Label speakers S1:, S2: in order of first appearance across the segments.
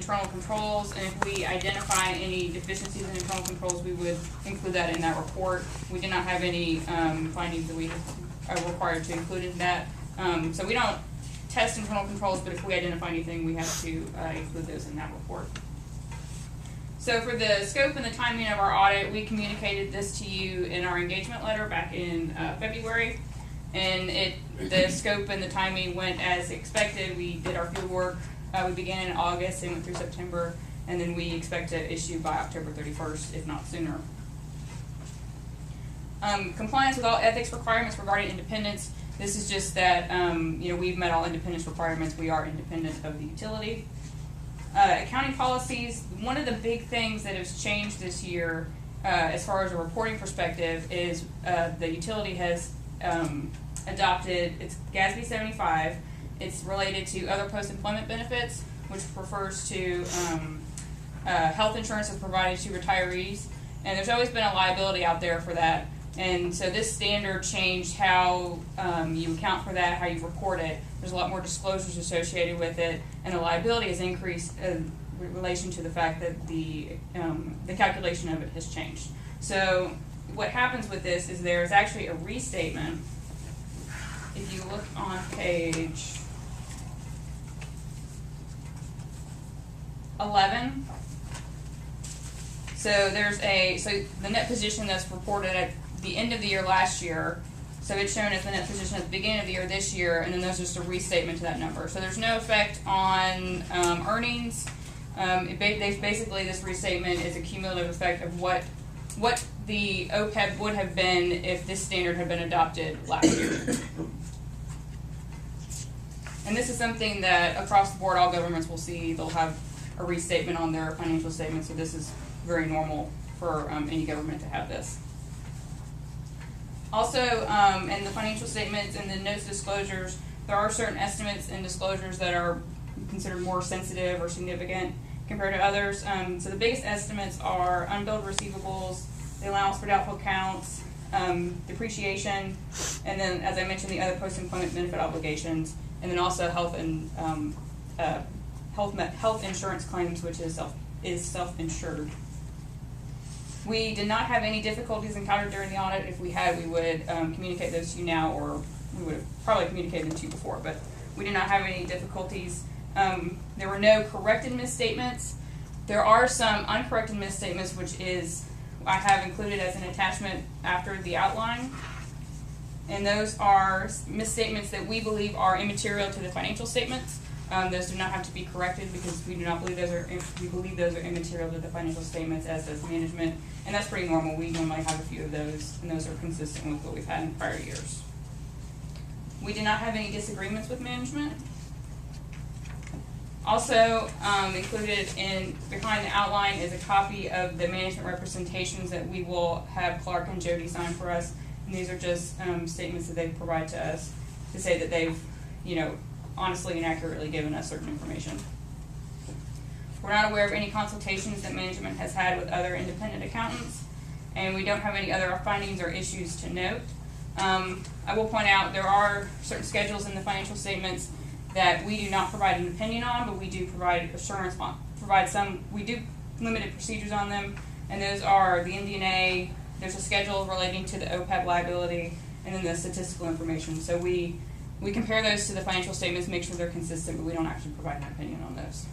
S1: internal controls, and if we identify any deficiencies in internal controls, we would include that in that report. We did not have any findings that we are required to include in that. So we don't test internal controls, but if we identify anything, we have to include those in that report. So for the scope and the timing of our audit, we communicated this to you in our engagement letter back in February. And the scope and the timing went as expected. We did our field work. We began in August and went through September, and then we expect to issue by October 31st, if not sooner. Compliance with all ethics requirements regarding independence. This is just that we've met all independence requirements. We are independent of the utility. Accounting policies. One of the big things that has changed this year, as far as a reporting perspective, is the utility has adopted its GASB 75. It's related to other post-employment benefits, which refers to health insurance that's provided to retirees. And there's always been a liability out there for that. And so this standard changed how you account for that, how you report it. There's a lot more disclosures associated with it, and the liability has increased in relation to the fact that the calculation of it has changed. So what happens with this is there's actually a restatement. If you look on page 11, so the net position that's reported at the end of the year last year, so it's shown as the net position at the beginning of the year this year, and then there's just a restatement to that number. So there's no effect on earnings. Basically, this restatement is a cumulative effect of what the OPEB would have been if this standard had been adopted last year. And this is something that across the board all governments will see. They'll have a restatement on their financial statements, so this is very normal for any government to have this. Also, in the financial statements and the notes disclosures, there are certain estimates and disclosures that are considered more sensitive or significant compared to others. So the biggest estimates are unbilled receivables, the allowance for doubtful accounts, depreciation, and then, as I mentioned, the other post-employment benefit obligations, and then also health and health insurance claims, which is self-insured. We did not have any difficulties encountered during the audit. If we had, we would communicate those to you now, or we would have probably communicated them to you before, but we did not have any difficulties. There were no corrected misstatements. There are some uncorrected misstatements, which I have included as an attachment after the outline. And those are misstatements that we believe are immaterial to the financial statements. Those do not have to be corrected because we do not believe we believe those are immaterial to the financial statements, as does management, and that's pretty normal. We normally have a few of those, and those are consistent with what we've had in prior years. We did not have any disagreements with management. Also included behind the outline is a copy of the management representations that we will have Clark and Jody sign for us, and these are just statements that they provide to us to say that they've, honestly and accurately given us certain information. We're not aware of any consultations that management has had with other independent accountants, and we don't have any other findings or issues to note. I will point out there are certain schedules in the financial statements that we do not provide an opinion on, but we do provide assurance on, we do limited procedures on them, and those are the MD&A, there's a schedule relating to the OPEB liability, and then the statistical information. So we compare those to the financial statements, make sure they're consistent, but we don't actually provide an opinion on those.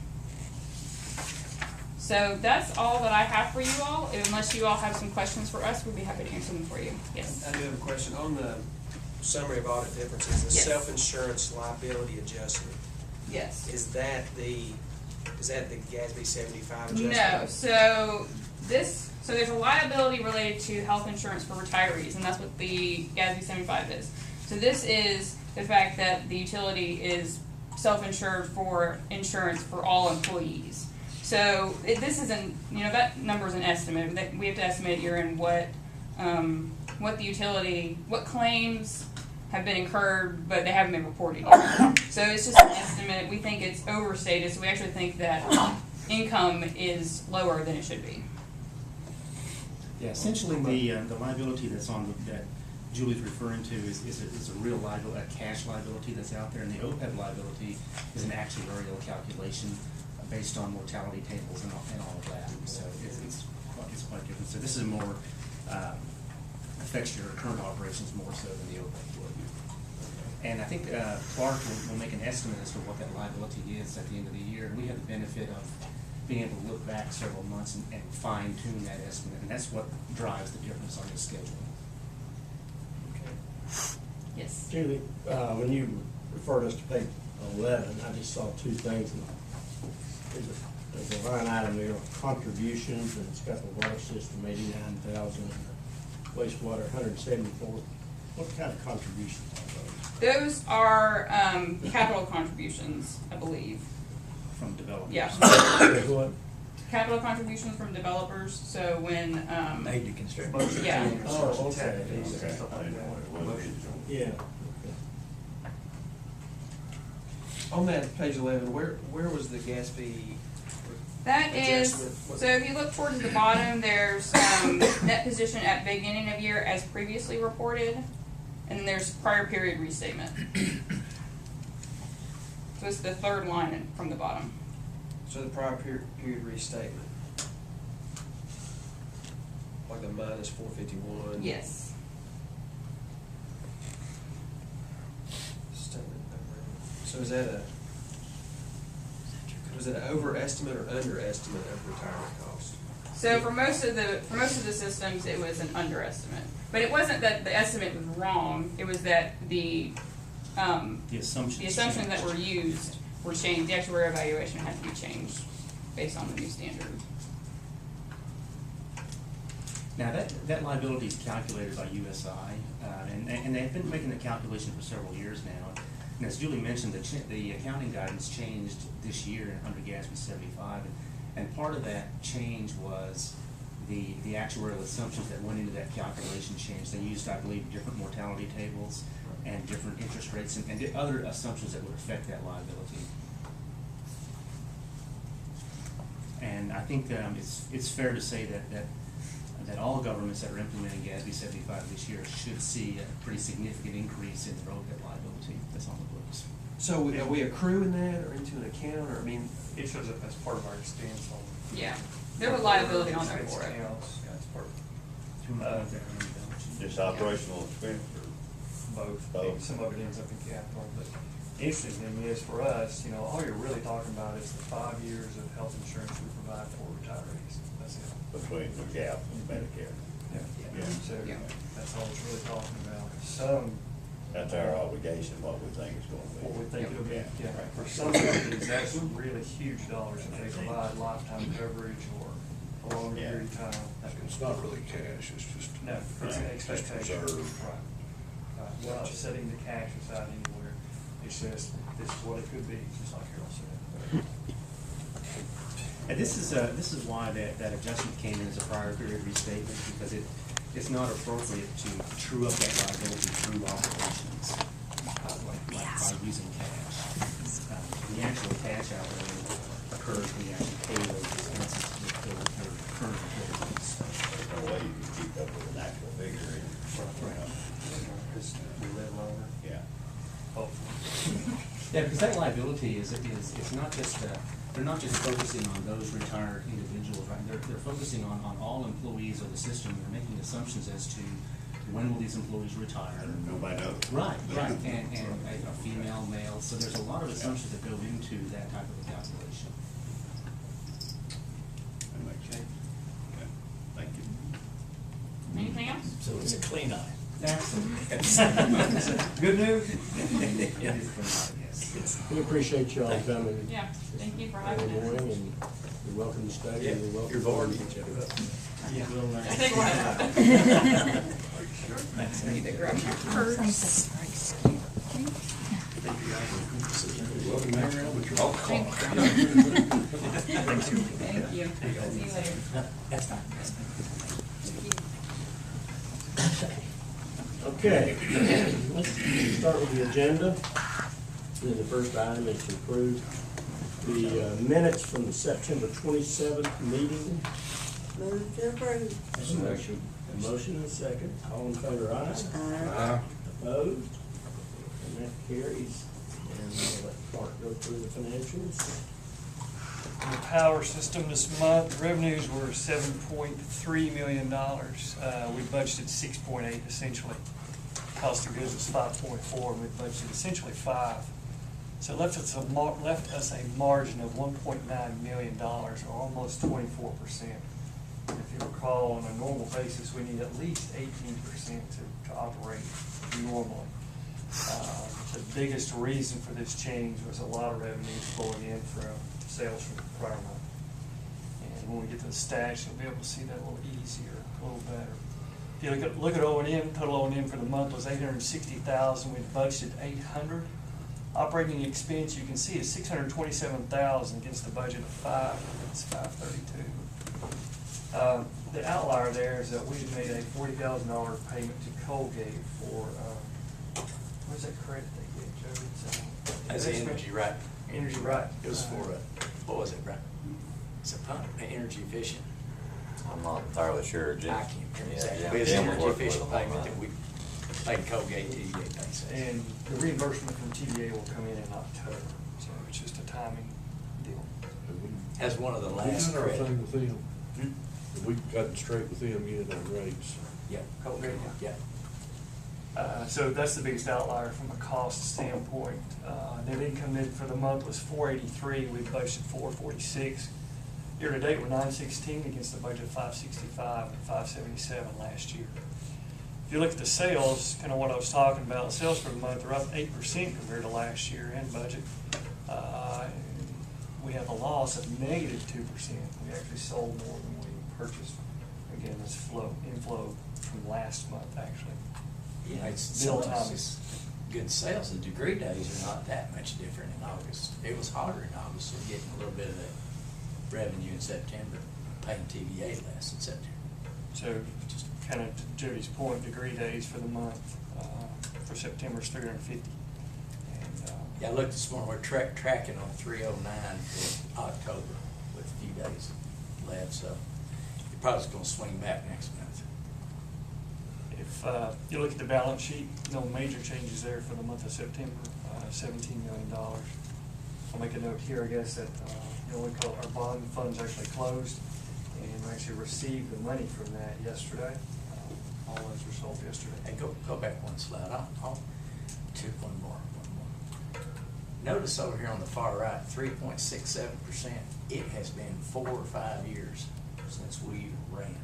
S1: So that's all that I have for you all. Unless you all have some questions for us, we'd be happy to answer them for you. Yes?
S2: I do have a question. On the summary of audit differences, the
S1: Yes.
S2: self-insurance liability adjustment.
S1: Yes.
S2: Is that the GASB 75 adjustment?
S1: No. So there's a liability related to health insurance for retirees, and that's what the GASB 75 is. So this is the fact that the utility is self-insured for insurance for all employees. So this isn't, that number is an estimate. We have to estimate year in what claims have been incurred, but they haven't been reported yet. So it's just an estimate. We think it's overstated, so we actually think that income is lower than it should be.
S3: Yeah, essentially the liability that's that Julie's referring to is a real liability, a cash liability that's out there, and the OPEB liability is an actuarial calculation based on mortality tables and all of that. So it's quite different. So this is more, affects your current operations more so than the OPEC would. And I think Clark will make an estimate as to what that liability is at the end of the year. And we have the benefit of being able to look back several months and fine tune that estimate. And that's what drives the difference on the schedule.
S1: Yes.
S4: Julie, when you referred us to page 11, I just saw two things. There's a line item there, contributions, and it's got the water system, 89,000, and the wastewater, 174. What kind of contributions are those?
S1: Those are capital contributions, I believe.
S3: From developers.
S1: Yeah.
S4: What?
S1: Capital contributions from developers, so when,
S2: Aid to construction.
S1: yeah.
S4: Oh, okay. Yeah.
S2: On that page 11, where was the gas fee?
S1: That is,
S2: Adjustment.
S1: so if you look towards the bottom, there's net position at beginning of year as previously reported, and then there's prior period restatement. So it's the third line from the bottom.
S2: So the prior period restatement. Like the minus 451.
S1: Yes.
S2: Statement number. So is that was it an overestimate or underestimate of retirement cost?
S1: So for most of the systems, it was an underestimate. But it wasn't that the estimate was wrong, it was that the assumptions that were used were changed. The actuarial evaluation had to be changed based on the new standard.
S3: Now, that liability is calculated by USI, and they've been making the calculation for several years now. And as Julie mentioned, the accounting guidance changed this year under GASB 75, and part of that change was the actuarial assumptions that went into that calculation change. They used, I believe, different mortality tables and different interest rates and other assumptions that would affect that liability. And I think it's fair to say that all governments that are implementing GASB 75 this year should see a pretty significant increase in their OPEB liability that's on the books.
S2: So are we accruing that or into an account, or I mean?
S5: It shows up as part of our expense on.
S1: Yeah. There was liability on there
S5: expense
S1: for it.
S5: accounts. Yeah, it's part of
S6: Just operational expense or
S5: both.
S6: Both.
S5: Some of it ends up in capital, but interestingly is for us, all you're really talking about is the 5 years of health insurance we provide for retirees. That's it.
S6: between the gap and Medicare.
S5: Yeah. So
S1: Yeah.
S5: that's all it's really talking about.
S6: That's our obligation, what we think it's gonna be.
S5: What we think it'll be,
S6: Yeah.
S5: yeah. For some companies, that's really huge dollars if they provide lifetime coverage or a longer
S6: Yeah.
S5: period of time.
S7: It's not really cash, it's just.
S5: No, it's an expectation.
S7: reserve.
S5: Right. We're not setting the cash aside anywhere. It's just, this is what it could be, just like Harold said.
S3: And this is why that adjustment came in as a prior period restatement, because it's not appropriate to true up that liability through operations, like by using cash. The actual cash outlay occurs when you actually pay those expenses with their current employees.
S6: There's no way you can keep up with an actual figure.
S5: Because we live longer.
S6: Yeah.
S5: Hopefully.
S3: Yeah, because that liability it's not just, they're not just focusing on those retired individuals, right? They're focusing on all employees of the system. They're making assumptions as to when will these employees retire.
S6: Nobody knows.
S3: Right, and a female, male, so there's a lot of assumptions that go into that type of a calculation.
S6: That makes sense. Okay. Thank you.
S1: Anything else?
S2: So it's a clean eye.
S3: Absolutely.
S5: Good news?
S3: It is clean, yes.
S4: We appreciate y'all coming.
S1: Yeah, thank you for
S4: This
S1: having
S4: morning,
S1: us.
S4: and you're welcome to stay.
S2: Yeah,
S4: You're welcome.
S2: you're bored, you can check it up.
S1: I think we'll have.
S2: Thanks.
S1: I need to grab my purse.
S7: Welcome back around with your alcohol.
S1: Thank you. See you later.
S2: That's fine.
S4: Okay, let's start with the agenda. Then the first item is to approve the minutes from the September 27th meeting.
S8: Move to approve.
S4: A motion and a second. All in favor, aye?
S8: Aye.
S4: Opposed? And that carries. And I'll let Clark go through the financials.
S5: from the power system this month. Revenues were $7.3 million. We budgeted 6.8 essentially. Cost of goods was 5.4, and we budgeted essentially 5. So it left us a margin of $1.9 million, or almost 24%. If you recall, on a normal basis, we need at least 18% to operate normally. The biggest reason for this change was a lot of revenues flowing in from sales from the prior month. And when we get to the stats, you'll be able to see that a little easier, a little better. If you look at O&M, total O&M for the month was $860,000. We budgeted $800,000. Operating expense, you can see, is $627,000 against the budget of $500,000. It's $532,000. The outlier there is that we made a $40,000 payment to Colgate for what's that credit they get, Joe?
S9: That's the energy, right?
S5: Energy, right.
S9: It was for, what was it, right? It's a pump, energy efficient.
S10: I'm not entirely sure, Jim.
S9: I can't remember
S10: Yeah,
S9: exactly.
S10: Jim-
S9: But it's
S10: Jim
S9: an
S10: was
S9: energy
S10: working with
S9: efficient
S10: them on
S9: payment that
S10: that.
S9: we paid Colgate TVA pays.
S5: And the reimbursement from TVA will come in October, so it's just a timing deal.
S9: As one of the
S7: We
S9: last
S7: done our
S9: credit.
S7: thing with them. We gotten straight with them yet on rates.
S9: Yeah,
S5: Colgate,
S9: yeah.
S5: So that's the biggest outlier from a cost standpoint. Net income then for the month was $483. We budgeted $446. Year to date, we're $916 against the budget of $565 and $577 last year. If you look at the sales, kind of what I was talking about, sales for the month are up 8% compared to last year and budget. We have a loss of -2%. We actually sold more than we purchased. Again, this inflow from last month, actually.
S9: Yeah, it's
S5: Bill
S9: some of
S5: Thomas.
S9: it's good sales. The degree days are not that much different in August. It was hotter in August, so getting a little bit of that revenue in September, paying TVA less in September.
S5: So just kind of to Jody's point, degree days for the month for September is 350. And
S9: Yeah, I looked this morning, we're tracking on 309 for October with a few days left, so it probably is gonna swing back next month.
S5: if you look at the balance sheet, no major changes there for the month of September, $17 million. I'll make a note here, I guess, that we call our bond funds actually closed, and we actually received the money from that yesterday. All those were sold yesterday.
S9: Hey, go back one slide. I'll two, one more. Notice over here on the far right, 3.67%. It has been 4 or 5 years since we ran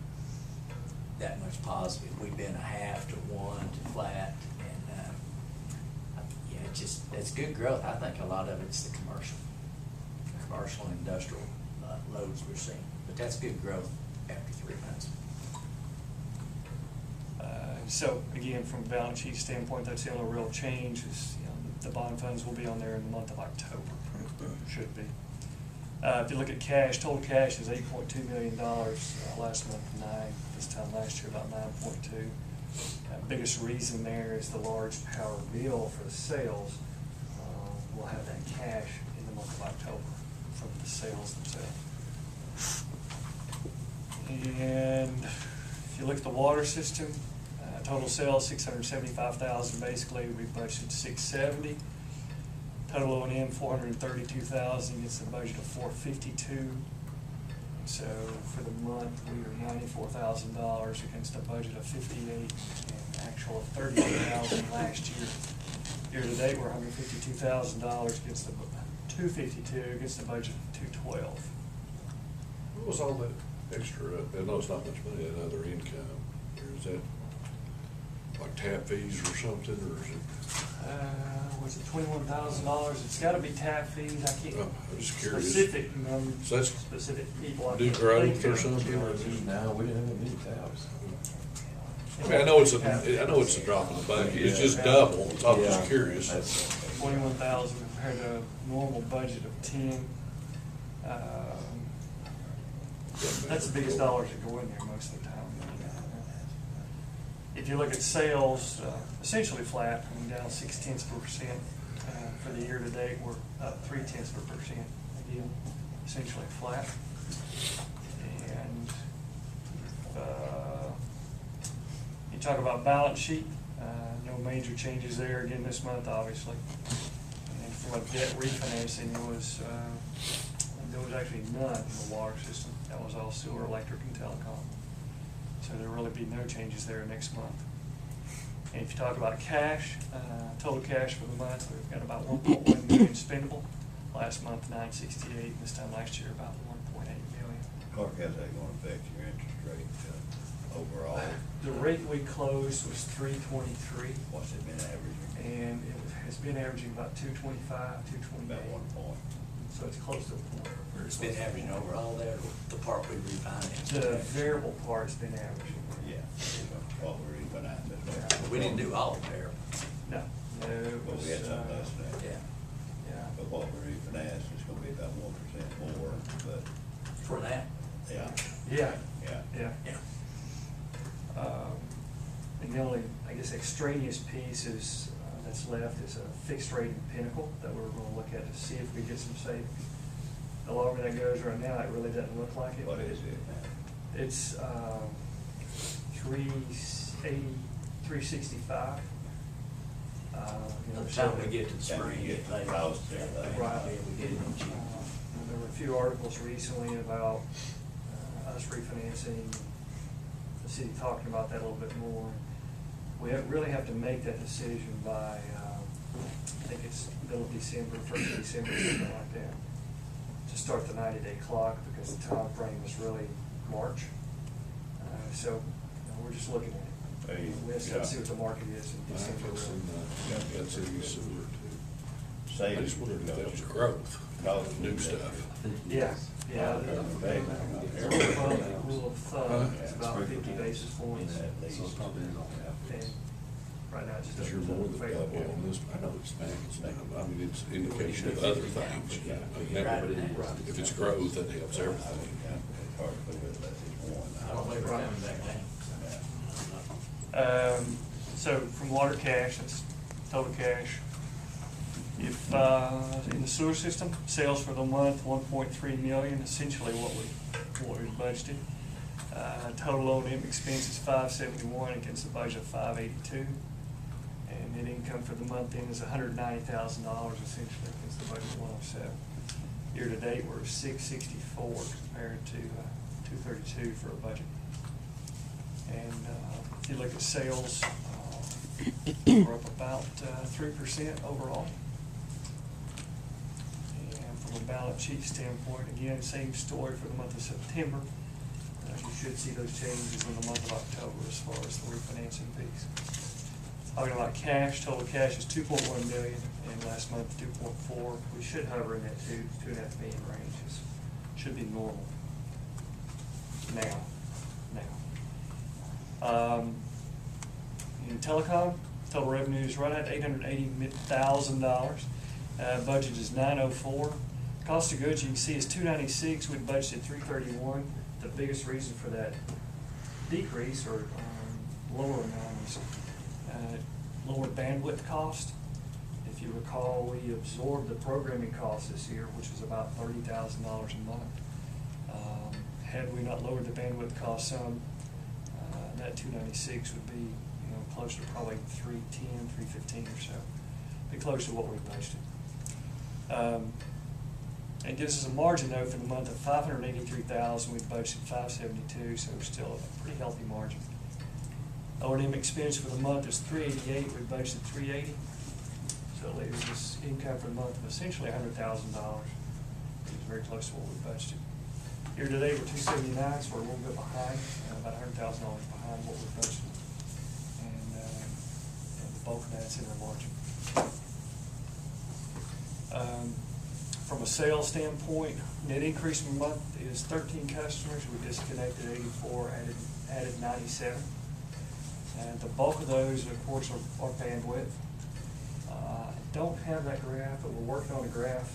S9: that much positive. We've been 0.5 to 1 to flat, and yeah, it's good growth. I think a lot of it's the commercial and industrial loads we're seeing, but that's good growth after 3 months.
S5: So again, from a balance sheet standpoint, that's the only real change is the bond funds will be on there in the month of October, should be. If you look at cash, total cash is $8.2 million. Last month, 9. This time last year, about 9.2. Biggest reason there is the large power bill for the sales. We'll have that cash in the month of October from the sales themselves. And if you look at the water system, total sales $675,000 basically. We budgeted $670. Total O&M $432,000 against a budget of $452. So for the month we were $94,000 against a budget of $58 and actual of $38,000 last year. Year to date we're $152,000 against the $252 against the budget of $212.
S7: What was all that extra, I know it's not much money, that other income, or is that like tap fees or something, or is it?
S5: Was it $21,000? It's gotta be tap fees, I can't.
S7: Oh, I'm just curious.
S5: Specific
S7: So that's
S5: specific people. I
S7: new
S5: can't
S7: growth
S5: think
S7: or
S5: of.
S7: something?
S2: No, we didn't have any tabs.
S7: I mean, I know it's a drop in the bucket, it's just double, so I'm just curious.
S5: 21,000 compared to a normal budget of 10. That's the biggest dollars that go in there most of the time. If you look at sales, essentially flat, I mean, down 0.6%. For the year to date, we're up 0.3%. Again, essentially flat. And you talk about balance sheet, no major changes there again this month, obviously. And from a debt refinancing, it was there was actually none in the water system. That was all sewer, electric, and telecom. So there'll really be no changes there next month. And if you talk about cash, total cash for the month, we've got about 1.1 million spendable. Last month, 968, this time last year, about 1.8 million.
S6: Clark, how's that gonna affect your interest rate, overall?
S5: The rate we closed was 323,
S6: What's it been averaging?
S5: and it has been averaging about 225, 228.
S6: About 1 point.
S5: So it's close to a point.
S9: It's been averaging over all that, or the part we refinanced.
S5: The variable part's been averaging.
S6: Yeah, what we're even at, that's
S5: Yeah.
S6: what.
S9: But we didn't do all of there.
S5: No, it
S6: But
S5: was,
S6: we had something less than that.
S9: Yeah,
S5: yeah.
S6: But what we're even asked is gonna be about 1% more, but,
S9: for that.
S6: yeah.
S5: Yeah,
S6: Yeah.
S5: yeah.
S9: Yeah.
S5: And the only, I guess, extraneous piece is, that's left is a fixed rate in Pinnacle that we're gonna look at to see if we get some savings. The longer that goes right now, it really doesn't look like it.
S6: What
S5: but
S6: is it now?
S5: It's, 380, 365.
S9: By the time we get to the
S6: Time
S9: spring,
S6: you get
S9: it
S6: the
S9: lays.
S6: costs and everything.
S5: Right.
S9: Yeah, we get it in June.
S5: There were a few articles recently about us refinancing, the city talking about that a little bit more. We really have to make that decision by, I think it's middle of December, 1st of December, something like that, to start the 90-day clock, because the time frame was really March. So, we're just looking at it.
S6: Hey,
S5: We have to see what the market is in December.
S7: That's in the sewer too.
S6: Savings.
S7: I just wondered if that was growth, new stuff.
S5: Yeah, yeah.
S6: Yeah.
S5: The rule of thumb is about 50 basis points.
S6: At least.
S5: And right now, it just
S7: Because you're
S5: doesn't
S7: more than double
S5: favorable.
S7: on this, I know it's I mean, it's indication of other things, you know. If it's growth, that helps everything.
S6: It's hard to put it unless it's one.
S9: I don't think we're coming back down.
S5: So from water cash, that's total cash. If, in the sewer system, sales for the month, 1.3 million, essentially what we budgeted. Total O&M expense is 571 against the budget of 582. And net income for the month end is $190,000 essentially against the budget of 107. Year to date, we're 664 compared to 232 for a budget. And if you look at sales, we're up about 3% overall. And from a balance sheet standpoint, again, same story for the month of September. You should see those changes in the month of October as far as the refinancing piece. Talking about cash, total cash is 2.1 million, and last month 2.4. We should hover in that 2.5 million range. Should be normal now. In telecom, total revenue is right at $880,000. Budget is $904. Cost of goods, you can see, is $296. We budgeted $331. The biggest reason for that decrease or lower amount is lower bandwidth cost. If you recall, we absorbed the programming cost this year, which was about $30,000 a month. Had we not lowered the bandwidth cost some, that 296 would be, close to probably 310, 315 or so. Be close to what we budgeted. It gives us a margin though for the month of $583,000. We budgeted $572, so we're still a pretty healthy margin. O&M expense for the month is $388. We budgeted $380, so it leaves us income for the month of essentially $100,000. It's very close to what we budgeted. Year to date, we're $279, so we're a little bit behind, about $100,000 behind what we budgeted, and the bulk of that's in our margin. From a sales standpoint, net increase in the month is 13 customers. We disconnected 84, added 97. And the bulk of those, of course, are bandwidth. I don't have that graph, but we're working on a graph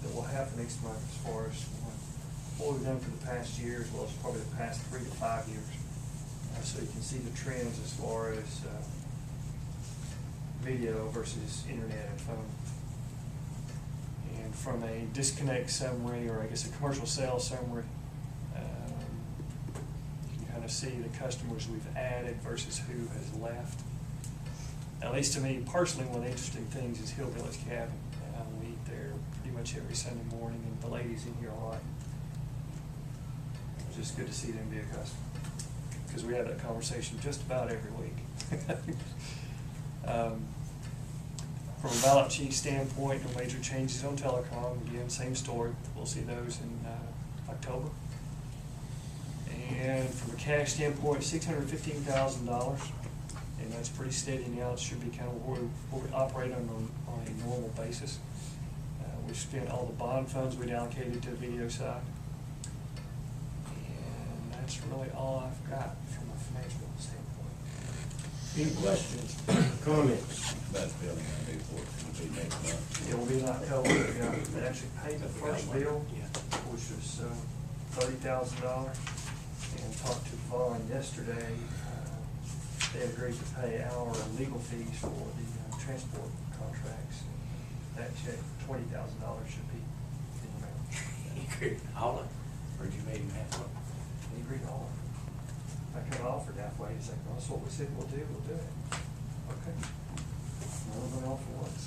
S5: that will happen next month as far as what we've done for the past year, as well as probably the past 3 to 5 years. So you can see the trends as far as video versus internet and phone. And from a disconnect summary, or I guess a commercial sales summary, you can kind of see the customers we've added versus who has left. At least to me personally, one of the interesting things is Hillbilly's Cabin. We eat there pretty much every Sunday morning, and the ladies in here a lot. It's just good to see them be a customer, because we have that conversation just about every week. From a balance sheet standpoint, no major changes on telecom. Again, same story. We'll see those in October. And from a cash standpoint, $615,000, and that's pretty steady now. It should be kind of where we operate on a normal basis. We've spent all the bond funds we'd allocated to the video side. And that's really all I've got from a financial standpoint.
S4: Any questions, comments?
S6: That's building I do for it, it'll be next month.
S5: It will be in October. They actually paid the first bill, which was $30,000. And talked to Vaughn yesterday. They agreed to pay our legal fees for the transport contracts. That check, $20,000, should be in the mail.
S9: He agreed all of it, or did you make him have one?
S5: He agreed to all of it. I kind of offered halfway. He's like, well, that's what we said we'll do it. Okay. None of them all for once.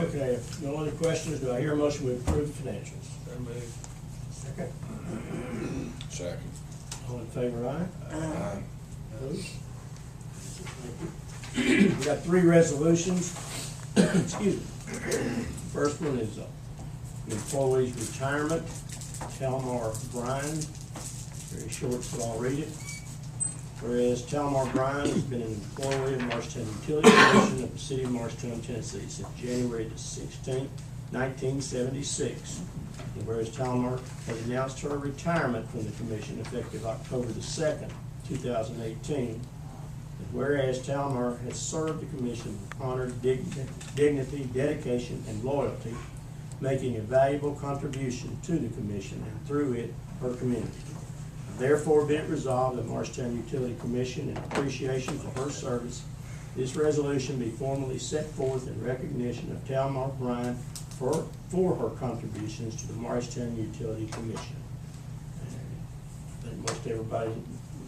S4: Okay, if no other questions, do I hear a motion to approve the financials?
S2: So moved.
S4: Second.
S7: Second.
S4: All in favor, aye?
S6: Aye.
S4: Opposed? We got 3 resolutions. Excuse me. First one is employee's retirement. Talmar Bryan, very short, so I'll read it. Whereas Talmar Bryan has been an employee of Marshtown Utility Commission of the City of Marshtown, Tennessee since January the 16th, 1976. And whereas Talmar has announced her retirement from the commission effective October the 2nd, 2018. And whereas Talmar has served the commission with honor, dignity, dedication, and loyalty, making a valuable contribution to the commission and through it, her community. Therefore, be it resolved that Marshtown Utility Commission, in appreciation for her service, this resolution be formally set forth in recognition of Talmar Bryan for her contributions to the Marshtown Utility Commission. And I think most everybody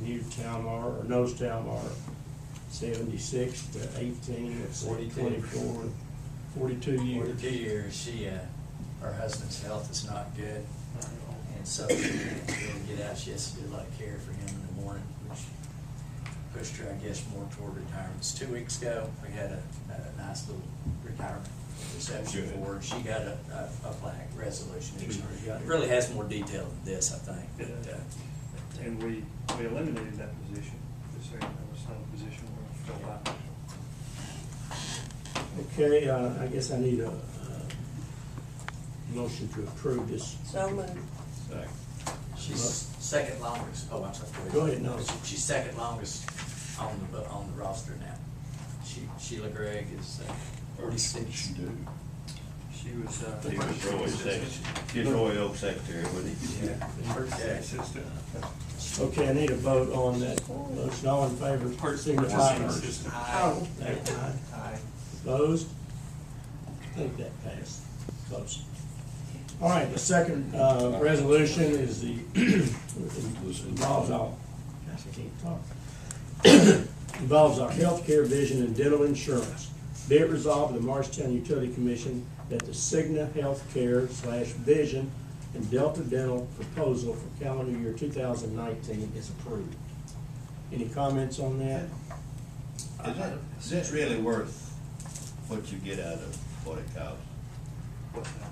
S4: knew Talmar or knows Talmar. 76 to 18, that's 24, 42 years.
S9: 42 years, she, her husband's health is not good, and so she can't really get out. She has to do a lot of care for him in the morning, which pushed her, I guess, more toward retirement. It's 2 weeks ago, we had a nice little retirement reception
S6: Good.
S9: for her. She got a plaque resolution. It
S4: got it.
S9: really has more detail than this, I think. But,
S5: And we eliminated that position. This area was not a position we're going to fill out.
S4: Okay, I guess I need a motion to approve this.
S8: So moved.
S6: Second.
S9: she's second longest, oh, I'm sorry.
S4: Go ahead, no.
S9: She's second longest on the roster now. Sheila Gregg is 46.
S6: She do.
S5: She was,
S10: He was Roy's secretary, she was Roy Oak's secretary, wasn't he?
S9: Yeah.
S5: emergency assistant.
S4: Okay, I need a vote on that motion. All in favor, signify.
S5: Emergency assistant.
S8: Oh.
S4: Aye. Opposed? I think that passed. Close. All right, the second resolution is the, involves our, gosh, I can't talk. Involves our healthcare, vision, and dental insurance. Be it resolved by the Marshtown Utility Commission that the Cigna Healthcare / Vision and Delta Dental proposal for calendar year 2019 is approved. Any comments on that?
S10: Is this really worth what you get out of what it costs?
S5: What's that?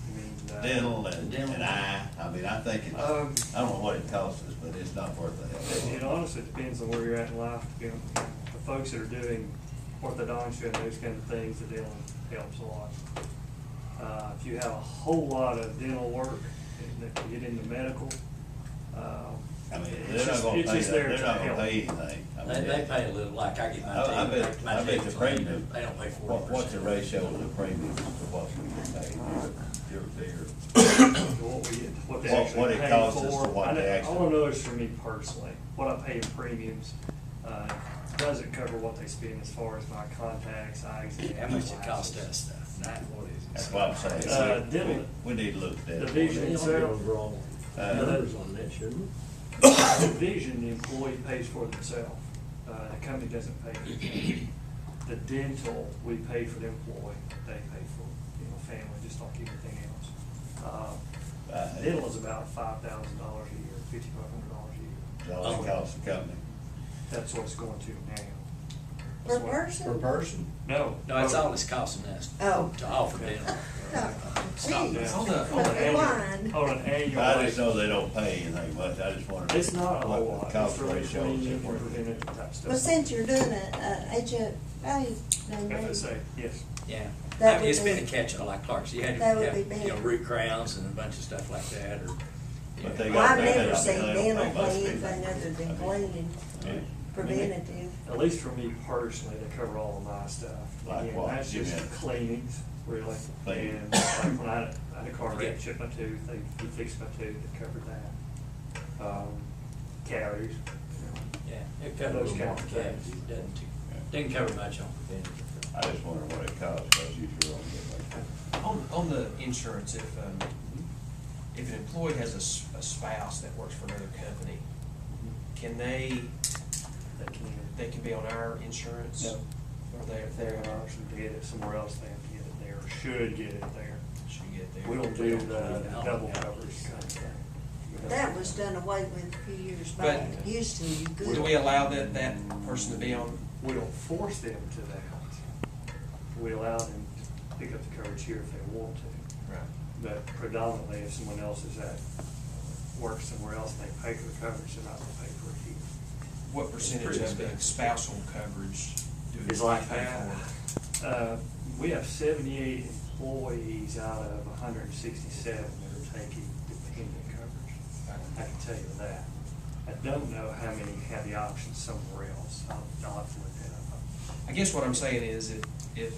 S5: You mean,
S10: Dental and eye, I mean, I think it's, I don't know what it costs us, but it's not worth
S5: It
S10: it.
S5: honestly depends on where you're at in life. You know, the folks that are doing orthodontia and those kind of things, the dental helps a lot. If you have a whole lot of dental work that can get into medical,
S10: I mean,
S5: it's
S10: they're not
S5: just-
S10: gonna
S5: it's
S10: pay
S5: just
S10: that,
S5: there
S10: they're
S5: to
S10: not gonna
S5: help.
S10: pay anything. I mean,
S9: They pay a little, like I get my
S10: I
S9: teeth,
S10: bet-
S9: my
S10: I bet
S9: teeth
S10: the
S9: cleaned,
S10: premium-
S9: they don't pay 40%.
S10: What's the ratio of the premiums to what we get paid? Your figure.
S5: what they
S10: What
S5: actually
S10: it
S5: pay
S10: costs us
S5: for.
S10: to what they actually-
S5: All I know is for me personally, what I pay in premiums, doesn't cover what they spend as far as my contacts, eye exams.
S9: How much it cost
S5: glasses.
S9: us stuff? What is it?
S10: That's what I'm saying.
S5: Dental.
S10: We need to look at that.
S5: The vision
S4: They ought to be
S5: itself.
S4: overall numbers on that, shouldn't we?
S5: The vision, the employee pays for themselves. The company doesn't pay. The dental, we pay for the employee, they pay for, family just like anything else. Dental is about $5,000 a year, $5,500 a year.
S10: That's all it costs the company.
S5: That's what it's going to now.
S8: Per
S5: That's what-
S8: person?
S10: Per person?
S5: No.
S9: No, it's all it's costing us
S8: Oh.
S9: to offer dental.
S8: No,
S9: Stop
S8: geez.
S5: On an
S8: Line.
S5: annual, on an annual.
S10: I just
S5: basis.
S10: know they don't pay anything much, I just wondered.
S5: It's not a whole
S10: what
S5: lot.
S10: the cost
S5: It's really
S10: ratio
S5: clean,
S10: is.
S5: preventative type stuff.
S8: Well, since you're doing a HFA, no,
S5: FSA, yes.
S9: Yeah.
S8: That
S9: I mean, it's
S8: would
S9: been a
S8: be-
S9: catch-all like Clark's. You had to
S8: that would
S9: have,
S8: be
S9: you know,
S8: better.
S9: root crowns and a bunch of stuff like that, or.
S10: But they
S8: Well, I've
S10: got-
S8: never
S10: they
S8: seen
S10: don't
S8: dental
S10: pay
S8: play
S10: much
S8: anything
S10: either.
S8: other than
S10: I mean,
S8: cleaning,
S10: yeah.
S8: preventative.
S5: At least for me personally, they cover all of my stuff.
S10: Like
S5: Again,
S10: what?
S5: that's
S10: Give
S5: just
S10: me a-
S5: cleanings, really.
S10: Cleaning.
S5: And like when I had a car wreck, chipped my tooth, they fixed my tooth, they covered that. Cavities, you know.
S9: Yeah, it covers a
S5: Those
S9: little more
S5: kind of
S9: cavities,
S5: things.
S9: doesn't cover much on preventative.
S10: I just wonder what it costs, because you sure don't get much.
S2: On the insurance, if an employee has a spouse that works for another company, can they can be on our insurance?
S5: No.
S2: Or they,
S5: If they're ours and get it somewhere else, they have to get it there, or should get it there.
S2: should get there?
S5: We don't do the double coverage kind of thing.
S8: That was done away with a few years
S2: But-
S8: back. Used to, you could.
S2: Do we allow that person to be on?
S5: We don't force them to that. We allow them to pick up the coverage here if they want to.
S2: Right.
S5: But predominantly, if someone else is at work somewhere else and they pay for the coverage, they're not gonna pay for it here.
S2: What percentage
S9: pretty
S2: of the
S9: expensive.
S2: spousal coverage do
S5: It's
S2: we
S5: like
S2: pay
S5: that.
S2: for?
S5: We have 78 employees out of 167 that are taking dependent coverage. I can tell you that. I don't know how many have the option somewhere else. I'll have to look that up.
S2: I guess what I'm saying is if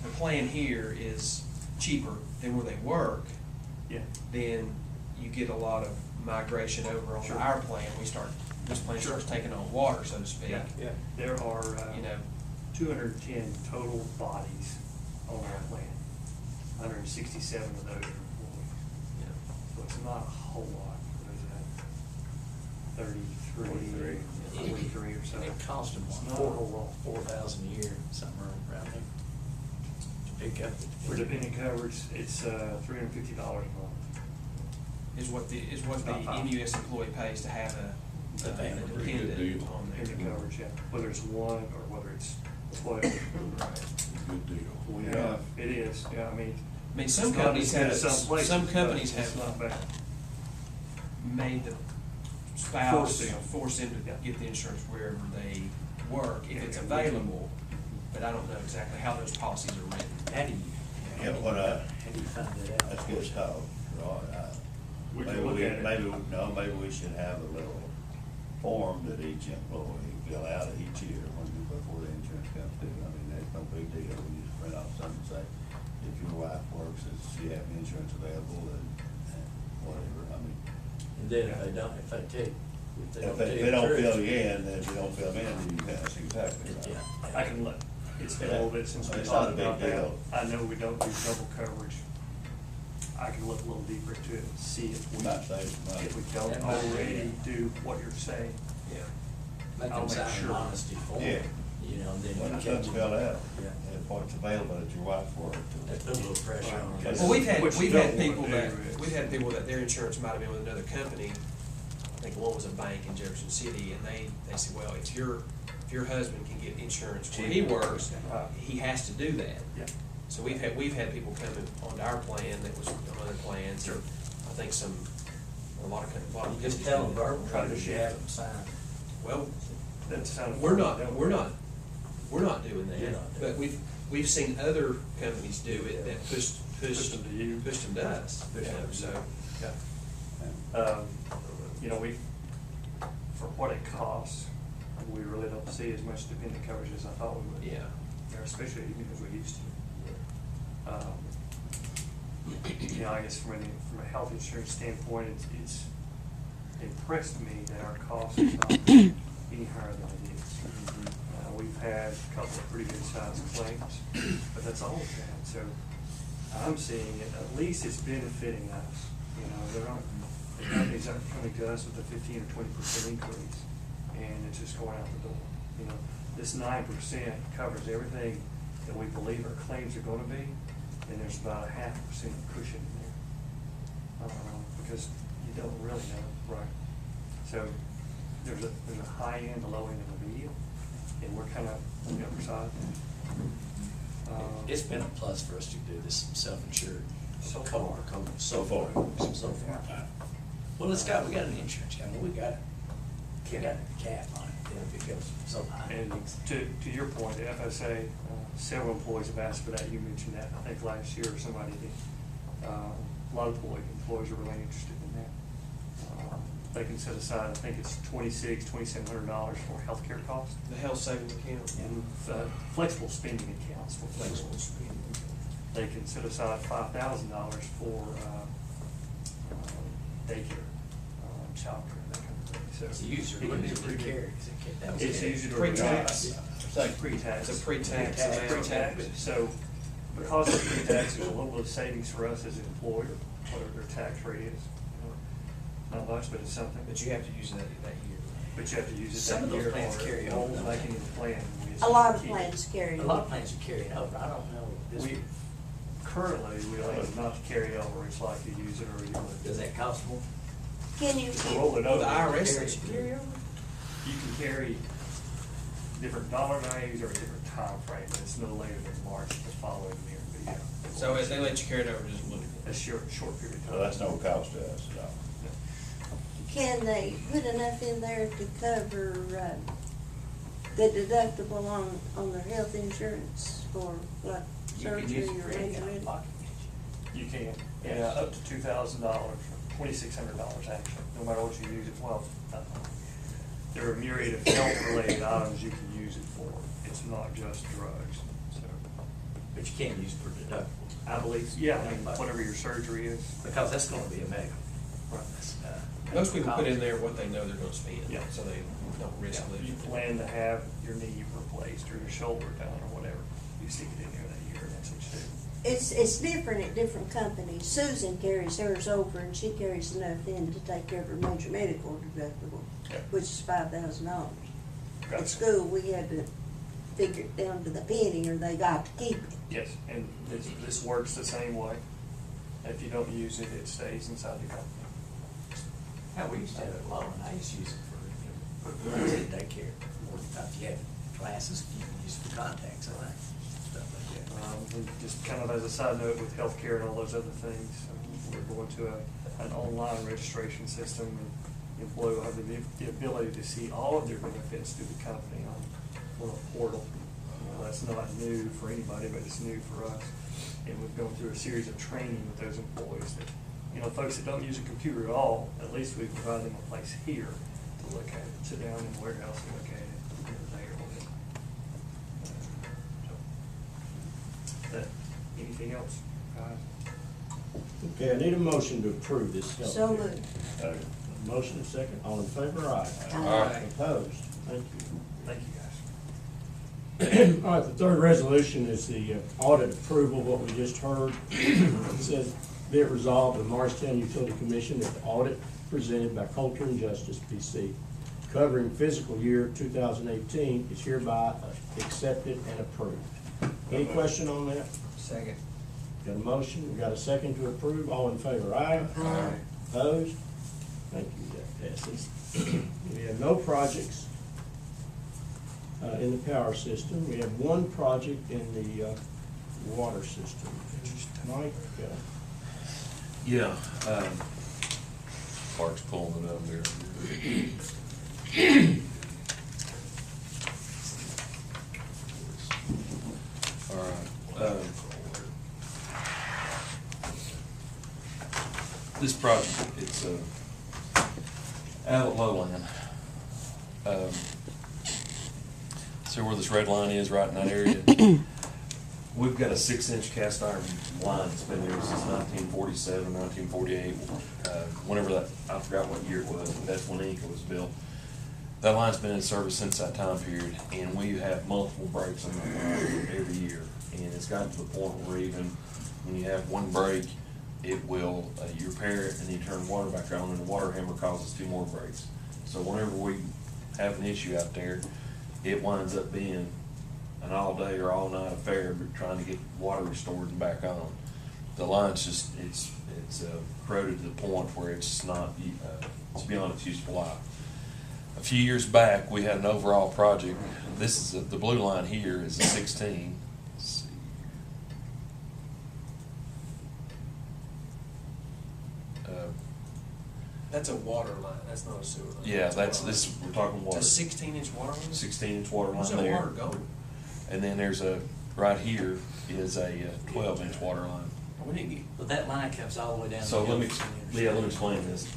S2: the plan here is cheaper than where they work,
S5: Yeah.
S2: then you get a lot of migration over onto
S5: Sure.
S2: our plan. This plan
S5: Sure.
S2: starts taking on water, so to speak.
S5: Yeah. There are,
S2: You know,
S5: 210 total bodies on our plan. 167 of those are employees.
S2: you know,
S5: So it's not a whole lot. What is that? 33, 43 or so.
S9: It cost them,
S5: It's
S9: what,
S5: not a whole lot.
S9: 4,000 a year, somewhere around there, to pick up.
S5: For dependent coverage, it's $350 a month.
S2: is what the
S5: About five.
S2: MUS employee pays to have a
S9: Dependent.
S7: Pretty good
S2: dependent
S7: deal.
S2: on there.
S5: Dependent coverage, yeah. Whether it's one or whether it's 12.
S7: Good deal.
S5: We
S10: Yeah.
S5: have, it is, yeah, I mean.
S2: I mean, some
S5: it's not
S2: companies
S5: as good
S2: have,
S5: as some places,
S2: some
S5: but
S2: companies
S5: it's
S2: have
S5: not bad.
S2: made the spouse,
S5: Force them.
S2: force them to get the insurance wherever they work, if it's available, but I don't know exactly how those policies are written.
S9: How do you?
S10: Yeah, what,
S9: How do you find that out?
S10: that's good stuff, right?
S5: We can
S10: Maybe
S5: look at it.
S10: maybe we should have a little form that each employee fill out each year before the insurance comes due. I mean, that's no big deal, we just print off something and say, if your wife works, does she have insurance available, and whatever, I mean.
S9: And then if they don't, if they take, if they
S10: If
S9: don't tell
S10: they
S9: you the
S10: don't
S9: truth.
S10: fill you in, then if you don't fill them in, then you pass, exactly right.
S9: Yeah.
S5: I can look. It's been a little bit since we
S10: It's not
S5: talked
S10: a big
S5: about that.
S10: deal.
S5: I know we don't do double coverage. I can look a little deeper into it and see if we,
S10: Might save some money.
S5: if we don't
S9: That might be-
S5: already do what you're saying.
S2: Yeah.
S9: Make
S5: I'll
S9: them
S5: make
S9: sign an
S5: sure.
S9: honesty form,
S10: Yeah.
S9: you know, and then
S10: Well,
S9: you
S10: it's
S9: catch
S10: something
S9: them.
S10: fill out,
S9: Yeah.
S10: if what's available at your wife's work.
S9: That put a little pressure on them.
S2: Well, we've had
S5: What you don't
S2: people
S5: wanna
S2: that,
S5: do is-
S2: we've had people that their insurance might have been with another company. I think one was a bank in Jefferson City, and they said, well, if your husband can get insurance where he works, he has to do that.
S5: Yeah.
S2: So we've had people come onto our plan that was on other plans.
S5: Sure.
S2: I think a lot of companies.
S9: Just tell them verbally,
S5: Try to
S9: you
S5: share.
S9: have them sign.
S2: Well,
S5: That sounds.
S2: we're not doing that,
S9: You're not
S2: but
S9: doing
S2: we've seen other companies do it that pushed
S5: Pushed them to you.
S2: pushed them to us, you know, so.
S5: You know, for what it costs, we really don't see as much dependent coverage as I thought we would.
S2: Yeah.
S5: You know, especially even as we used to. You know, I guess from a health insurance standpoint, it's impressed me that our cost is not any higher than it is. We've had a couple of pretty good sized claims, but that's all we've had. So I'm seeing it, at least it's benefiting us. You know, the companies aren't coming to us with a 15 or 20% increase, and it's just going out the door. You know, this 9% covers everything that we believe our claims are gonna be, then there's about a 0.5% cushion in there. Because you don't really know, right? So there's a high end, a low end, and a medium, and we're kind of on the upper side.
S9: It's been a plus for us to do this self-insured.
S5: So
S9: car.
S5: far.
S9: So far. Well, we got an insurance company, we got a cap on it, if it goes so high.
S5: And to your point, the FSA, several employees have asked for that. You mentioned that, I think last year, or somebody did. A lot of employees are really interested in that. They can set aside, I think it's $2,700 for healthcare costs.
S2: The health saving account.
S5: And flexible spending accounts for
S2: Flexible spending.
S5: They can set aside $5,000 for daycare, childcare, that kind of thing. So
S9: It's usually
S5: it can be
S9: usually
S5: pretty-
S9: carried, 'cause that was
S5: It's
S9: it.
S5: usually
S2: Pre-tax.
S5: It's like pre-tax.
S2: It's a pre-tax amount.
S5: Pre-tax. So because of pre-tax, there's a little bit of savings for us as an employer, whatever their tax rate is. Not much, but it's something.
S2: But you have to use that year.
S5: But you have to use it
S9: Some
S5: that
S9: of those
S5: year
S9: plans
S5: or
S9: carry
S5: it
S9: over,
S5: won't
S9: don't
S5: make
S9: they?
S5: any plan. We just
S8: A lot of
S5: keep it.
S8: plans carry.
S9: A lot of plans are carrying over, I don't know. this
S5: We,
S9: one.
S5: currently, we like not to carry over, it's like you use it or you would.
S9: Does that cost more?
S8: Can you,
S5: Roll it
S2: Oh, the
S5: over.
S2: IRS lets you carry over?
S5: You can carry different dollar values or a different time frame, but it's no later than March the following year, but yeah.
S2: So they let you carry it over just a little bit.
S5: A short period of time.
S10: So that's no cost to us at all.
S8: can they put enough in there to cover, the deductible on their health insurance for like
S9: You can
S8: surgery
S9: use it
S8: or
S9: for any kind of
S8: injury?
S9: pocket.
S5: You can, yeah, up to $2,000, $2,600 actually, no matter what you use it, well, there are a myriad of health-related items you can use it for. It's not just drugs, so.
S9: But you can't use it for deductible.
S5: I believe, yeah, I mean, whatever your surgery is.
S9: Because that's gonna be a medical.
S5: Right.
S9: That's,
S2: Most people put in there what they know they're gonna spend,
S5: Yeah.
S2: so they don't risk
S5: Yeah, you
S2: losing.
S5: plan to have your knee replaced or your shoulder done or whatever, you stick it in there that year, and that's what you do.
S8: It's different at different companies. Susan carries hers over and she carries enough in to take care of her major medical deductible,
S5: Yeah.
S8: which is $5,000.
S5: Gotcha.
S8: At school, we had to figure it down to the penny or they got to keep it.
S5: Yes, and this works the same way. If you don't use it, it stays inside the company.
S9: Yeah, we used to have it at Lowland, I used to use it for, I said daycare. Or if you had classes, you could use it for contacts, I think, stuff like that.
S5: And just kind of as a side note with healthcare and all those other things, we're going to an online registration system, and the employee will have the ability to see all of their benefits through the company on a portal. That's not new for anybody, but it's new for us. And we've gone through a series of training with those employees that, folks that don't use a computer at all, at least we provide them a place here to look at it, sit down in the warehouse and look at it, there with it. So, anything else, guys?
S4: Okay, I need a motion to approve this health.
S8: So moved.
S4: Motion and second, all in favor, aye.
S8: Aye.
S4: Opposed, thank you.
S5: Thank you, guys.
S4: All right, the third resolution is the audit approval, what we just heard. It says, be it resolved, the Morristown Utility Commission that the audit presented by Coulter and Justice, P.C., covering fiscal year 2018 is hereby accepted and approved. Any question on that?
S2: Second.
S4: Got a motion, we got a second to approve, all in favor, aye?
S8: Aye.
S4: Opposed? Thank you, that passes. We have no projects in the power system. We have one project in the water system. Mike?
S11: Yeah, Clark's pulling it up there. All right. This project, it's out at Lowland. So where this red line is, right in that area. We've got a 6-inch cast iron line that's been there since 1947, 1948, whenever that, I forgot what year it was, but that's when Inca was built. That line's been in service since that time period, and we have multiple breaks on that line every year. And it's gotten to the point where even when you have one break, it will, you repair it and you turn the water back on, and the water hammer causes 2 more breaks. So whenever we have an issue out there, it winds up being an all-day or all-night affair, but trying to get water restored and back on. the line's just, it's corroded to the point where it's just not, it's beyond its useful life. A few years back, we had an overall project. This is, the blue line here is a 16. Let's see here.
S2: That's a water line, that's not a sewer line.
S11: Yeah, this, we're talking water.
S2: That's a 16-inch water line?
S11: 16-inch water
S2: Where's
S11: line
S2: that
S11: there.
S2: water going?
S11: And then there's right here is a 12-inch water line.
S2: We didn't get,
S9: But that line comes all the way down.
S11: So
S9: the
S11: let me,
S9: hill from the
S11: let me
S9: interstate.
S11: explain this.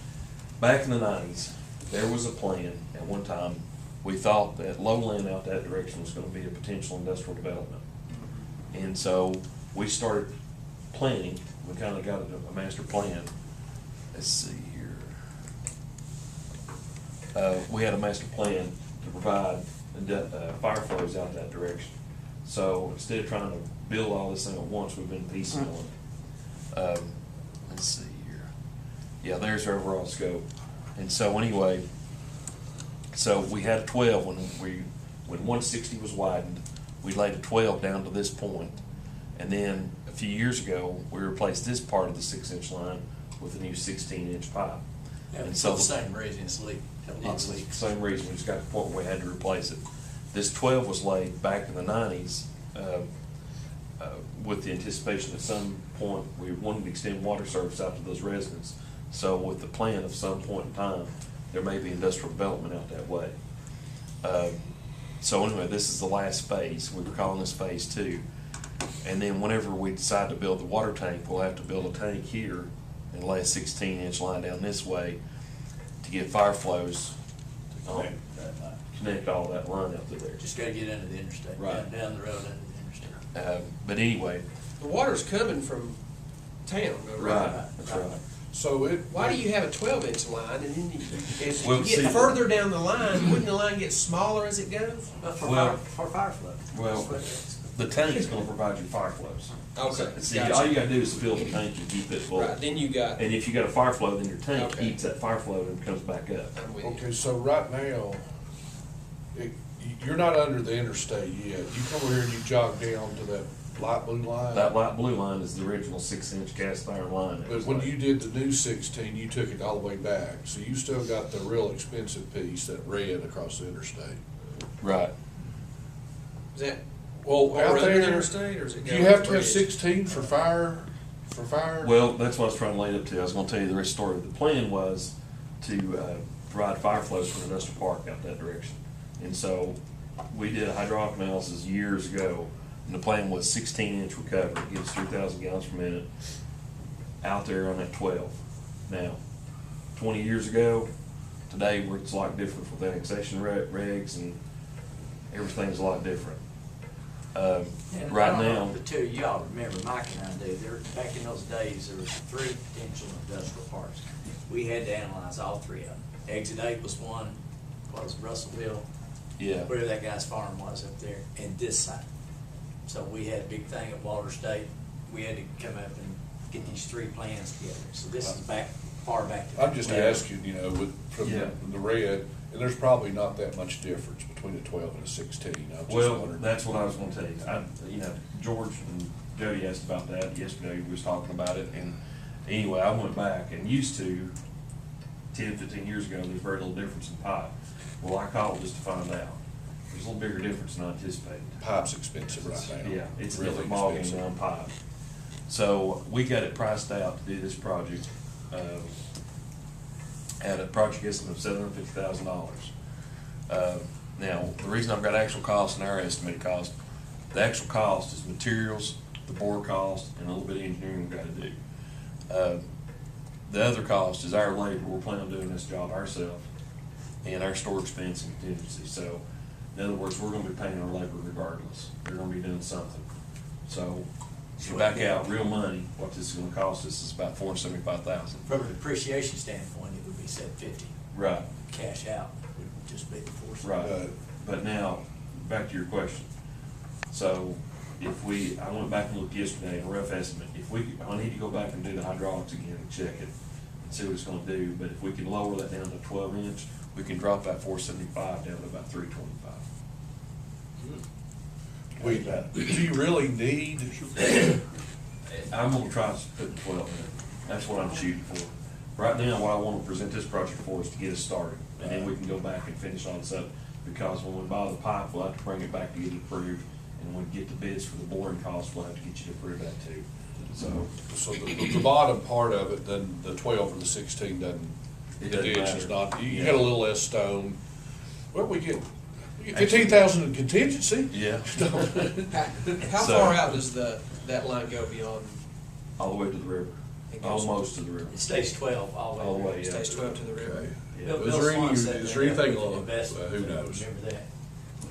S11: Back in the 90s, there was a plan, at one time, we thought that Lowland out that direction was gonna be a potential industrial development. And so we started planning, we kinda got a master plan. Let's see here. We had a master plan to provide fire flows out that direction. So instead of trying to build all this thing at once, we've been piecemealing. Let's see here. Yeah, there's our overall scope. And so anyway, so we had a 12 when 160 was widened, we laid a 12 down to this point. And then a few years ago, we replaced this part of the 6-inch line with a new 16-inch pipe.
S9: Yeah,
S11: And
S9: for
S11: so
S9: the same reason it's leak, had a lot
S11: it's
S9: of
S11: the
S9: leaks.
S11: same reason, we just got to the point where we had to replace it. This 12 was laid back in the 90s with the anticipation at some point we wanted to extend water service out to those residents. So with the plan of some point in time, there may be industrial development out that way. So anyway, this is the last phase. We were calling this phase 2. And then whenever we decide to build the water tank, we'll have to build a tank here and lay a 16-inch line down this way to get fire flows to connect all that line out to there.
S9: Just gotta get into the interstate,
S11: Right.
S9: down the road into the interstate.
S11: But anyway,
S2: the water's coming from town, though, right?
S11: that's right.
S7: So
S2: Why do you have a 12-inch line, and then as
S11: Well,
S2: you get
S11: see-
S2: further down the line, wouldn't the line get smaller as it goes?
S9: But for
S11: Well-
S9: fire flow.
S11: Well,
S9: That's what it is.
S11: the tank's gonna provide you fire flows.
S2: Okay.
S11: See, all you gotta do is fill the tank and keep it full.
S2: Right, then you got,
S11: And if you got a fire flow, then your tank
S2: Okay.
S11: keeps that fire flow and comes back up.
S2: I'm with you.
S7: okay, so right now, you're not under the interstate yet. You come over here and you jog down to that light blue line.
S11: That light blue line is the original 6-inch cast iron line. that
S7: But
S11: was
S7: when
S11: laid.
S7: you did the new 16, you took it all the way back. So you still got the real expensive piece, that red across the interstate.
S11: Right.
S2: Is that
S7: Well,
S2: all
S7: out
S2: around the
S7: there,
S2: interstate, or is it
S7: do
S2: go
S7: you
S2: to
S7: have
S2: the
S7: to have
S2: bridge?
S7: 16 for fire?
S11: Well, that's what I was trying to lead up to. I was gonna tell you the rest of the story. The plan was to provide fire flows from the industrial park out that direction. And so we did a hydraulic analysis years ago, and the plan was 16-inch recovery, gives 3,000 gallons per minute out there on that 12. Now, 20 years ago, today, it's a lot different with annexation regs, and everything's a lot different.
S9: And
S11: Right
S9: I don't know
S11: now,
S9: if the two of y'all remember, Mike and I do, back in those days, there was 3 potential industrial parks. We had to analyze all 3 of them. Exit 8 was one, was Russellville,
S11: yeah.
S9: wherever that guy's farm was up there, and this side. So we had a big thing at Water State. We had to come up and get these 3 plans together. So this is far back.
S7: I'm just
S11: Yeah.
S7: asking, from
S11: Yeah.
S7: the red, and there's probably not that much difference between a 12 and a 16. I'm just
S11: Well,
S7: wondering.
S11: that's what I was gonna tell you. George and Jody asked about that yesterday. We was talking about it, and anyway, I went back and used to, 10, 15 years ago, there's very little difference in pipe. Well, I called just to find out. There's a little bigger difference than I anticipated.
S7: Pipe's expensive right now.
S11: Yeah, it's a
S7: Really
S11: different ballgame
S7: expensive.
S11: on pipe. So we got it priced out to do this project, at a project estimate of $750,000. Now, the reason I've got actual cost and our estimated cost, the actual cost is materials, the bore cost, and a little bit of engineering we've got to do. The other cost is our labor. We're planning on doing this job ourselves, and our store expense and contingency. So, in other words, we're gonna be paying our labor regardless. They're gonna be doing something. So, if you back out real money, what this is gonna cost us is about $475,000.
S9: From a depreciation standpoint, it would be $750.
S11: Right.
S9: Cash out would just be the force.
S11: Right. But now, back to your question. So, I went back and looked yesterday, a rough estimate. I need to go back and do the hydraulics again and check it and see what it's gonna do. But if we can lower that down to 12-inch, we can drop that 475 down to about 325.
S7: Do you really need
S11: I'm gonna try to put 12 in. That's what I'm shooting for. Right now, what I wanna present this project for is to get us started, and then we can go back and finish all this up. Because when we buy the pipe, we'll have to bring it back to get it approved, and when we get the bids for the boring costs, we'll have to get you to approve that too. So,
S7: the bottom part of it, then the 12 or the 16 doesn't,
S11: It
S7: the
S11: doesn't
S7: ditch is
S11: matter.
S7: not, you
S11: Yeah.
S7: get a little less stone. Well, we get 15,000 in contingency.
S11: yeah,
S2: How
S11: So-
S2: far out does that line go beyond?
S11: all the way to the river,
S2: It goes-
S11: almost to the river.
S9: It stays 12 all the way.
S11: All the
S9: through.
S11: way, yeah.
S2: Stays 12 to the river?
S7: Okay.
S11: Yeah.
S9: Bill-
S7: Is
S9: Bill
S7: there any-
S9: Swan said
S7: is
S9: that
S7: there anything
S9: with the
S7: along-
S9: investment,
S7: who knows?
S9: Remember that?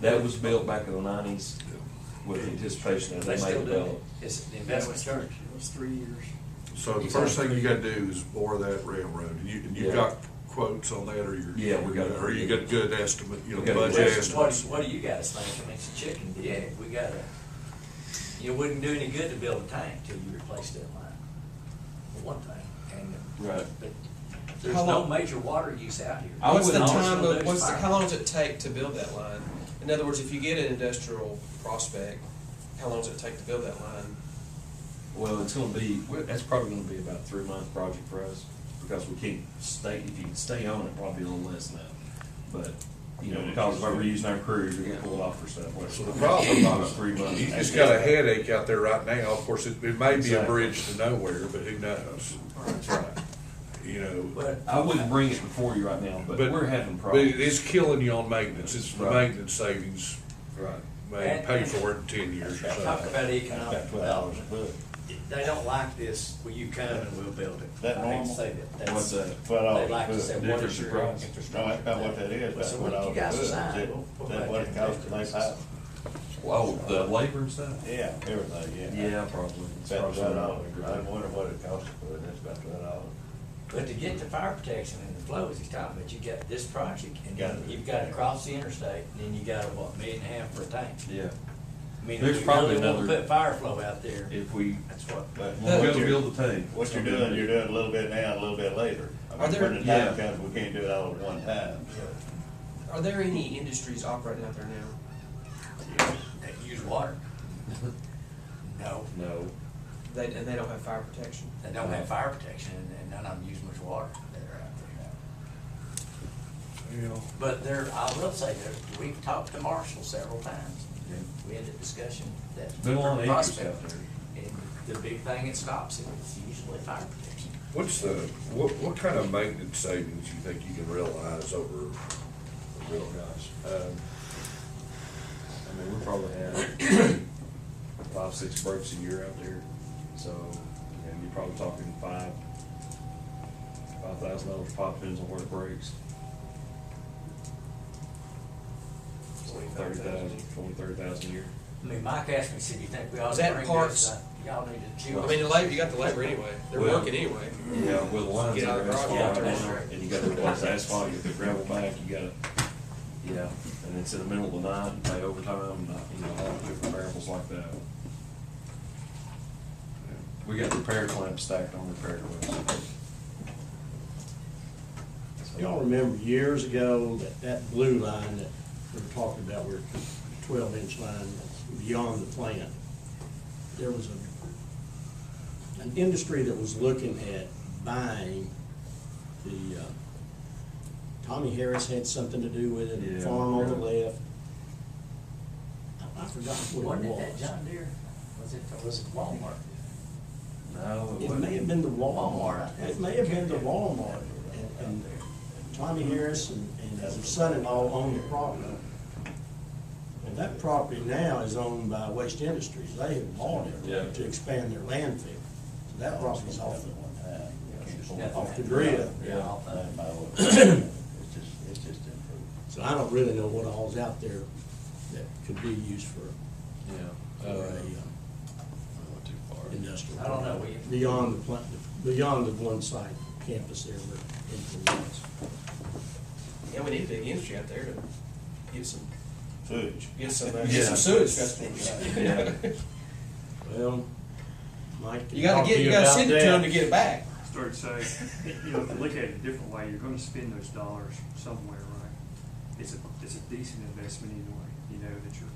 S11: That was built back in the 90s with anticipation that
S9: They
S11: they may
S9: still do it.
S11: develop.
S9: It's the investment church.
S12: It was 3 years.
S7: So the first thing you gotta do is bore that railroad, and you've
S11: Yeah.
S7: got quotes on that, or you're.
S11: Yeah, we got it.
S7: Or you got good estimate,
S11: We got a
S7: budget
S11: good
S7: estimates.
S9: What do you guys think? I mean, it's a chicken, the egg. We gotta, it wouldn't do any good to build a tank till you replace that line, for one thing. And,
S11: Right.
S9: but there's
S2: How
S9: no
S2: long-
S9: major water use out here.
S2: What's the
S9: All it's
S2: time
S9: gonna
S2: of,
S9: do is fire.
S2: how long does it take to build that line? In other words, if you get an industrial prospect, how long does it take to build that line?
S11: Well, it's gonna be, that's probably gonna be about a 3-month project for us, because we can't stay, if you can stay on it, probably a little less than that. But, you know, because if we're using our crews, we can pull it off for stuff.
S7: So the problem
S11: About
S7: is,
S11: 3 months.
S7: you just got a headache out there right now. Of course, it may be a
S11: Exactly.
S7: bridge to nowhere, but who knows?
S11: That's right.
S7: You know,
S9: But
S11: I wouldn't bring it before you right now, but we're having
S7: but
S11: problems.
S7: it's killing you on maintenance. It's the
S11: Right.
S7: maintenance savings,
S11: Right.
S7: may pay for it in 10 years or
S9: Talk
S7: something.
S9: about economic
S10: About $12 a
S9: development.
S10: foot.
S9: They don't like this, will you come and we'll build it.
S10: That
S9: I hate to
S10: normal?
S9: say that.
S11: What's
S9: That's-
S11: that?
S10: $12
S9: They like to
S10: a
S9: say,
S10: foot.
S9: what is
S11: Difference
S9: your
S11: in price.
S9: infrastructure?
S10: No, that's not what that is, that's
S9: So
S10: what
S9: what
S10: all
S9: you
S10: it
S9: guys
S10: is.
S9: decide,
S10: Is
S9: we'll put
S10: that
S9: back
S10: what it
S9: in
S10: costs to
S9: the
S10: lay pipe?
S11: Oh, the labor and stuff?
S10: Yeah, everything, yeah.
S11: Yeah, probably. It's
S10: About
S11: probably
S10: $12. I wonder what it costs to put it, it's about $12.
S9: But to get the fire protection and the flows he's talking about, you got this project, and
S10: Got
S9: then
S10: it.
S9: you've got to cross the interstate, and then you got, what, $1.5 million for a tank?
S11: Yeah.
S9: I mean,
S11: There's
S9: if we
S11: probably
S9: really want to
S11: another-
S9: put fire flow out there,
S11: If we,
S9: that's what.
S10: But
S11: we'll
S10: what you're,
S11: build the tank.
S10: what you're doing a little bit now, a little bit later. I
S2: Are
S10: mean,
S2: there-
S10: when the
S11: Yeah.
S10: time comes, we can't do it all at one time.
S2: Are there any industries operating out there now?
S9: They use water. No,
S11: No.
S2: And they don't have fire protection?
S9: they don't have fire protection, and none of them use much water that are out there.
S7: You know,
S9: But there, I will say, we've talked to Marshall several times. We had a discussion that.
S11: Been a lot of acres
S9: prospect,
S11: out there.
S9: And the big thing that stops it is usually fire protection.
S7: what kind of maintenance savings you think you can realize over?
S11: Real gosh. I mean, we probably have 5-6 breaks a year out there, so, and you're probably talking $5,000 a pop, depends on where it breaks. 30,000 a year.
S9: I mean, Mike asked me, said, you think we ought
S2: Is
S9: to
S2: that
S9: bring
S2: parts?
S9: this? Y'all need to chew
S2: I
S9: on
S2: mean,
S9: it.
S2: the labor, you got the labor anyway. They're
S11: Well,
S2: working anyway.
S11: Yeah, with the lines
S2: Get
S11: that
S2: out
S11: are
S2: of the
S11: asphalt
S2: garage.
S11: right
S9: Yeah,
S11: now,
S9: that's
S11: and you gotta replace asphalt, you put gravel back, you gotta, yeah, and it's in the middle of the night, and pay overtime, all different variables like that. We got repair clamps stacked on repair clamps.
S4: Y'all remember years ago that blue line that we were talking about, where 12-inch line that's beyond the plant? There was an industry that was looking at buying the, Tommy Harris had something to do with it, the
S11: Yeah.
S4: farm on the left. I forgot what
S9: Wasn't
S4: it
S9: it that
S4: was.
S9: John Deere? Was it Walmart?
S11: No,
S4: It may have been the Walmart.
S9: Walmart.
S4: It may have been the Walmart. And Tommy Harris and his son-in-law owned the property. And that property now is owned by Waste Industries. They have bought
S11: Yeah.
S4: it to expand their landfill. So that property's off the,
S9: Nothing
S4: off the
S9: happened.
S4: grid.
S11: Yeah.
S9: Off the-
S10: It's just improved.
S4: So I don't really know what all's out there that could be used for
S11: yeah.
S4: a
S11: Not too far.
S4: industrial.
S9: I don't know,
S4: Beyond the plant, beyond the one site campus there where it was.
S2: Yeah, we need a big industry out there to get some,
S10: Sewage.
S2: get some
S11: Yeah.
S2: sewage customers.
S11: Yeah.
S4: Well, Mike. can
S2: You gotta
S4: talk
S2: get,
S4: to
S2: you gotta
S4: about
S2: send it to
S4: that.
S2: them to get it back.
S12: Start to say, if you look at it a different way, you're gonna spend those dollars somewhere, right? It's a decent investment anyway, that you're,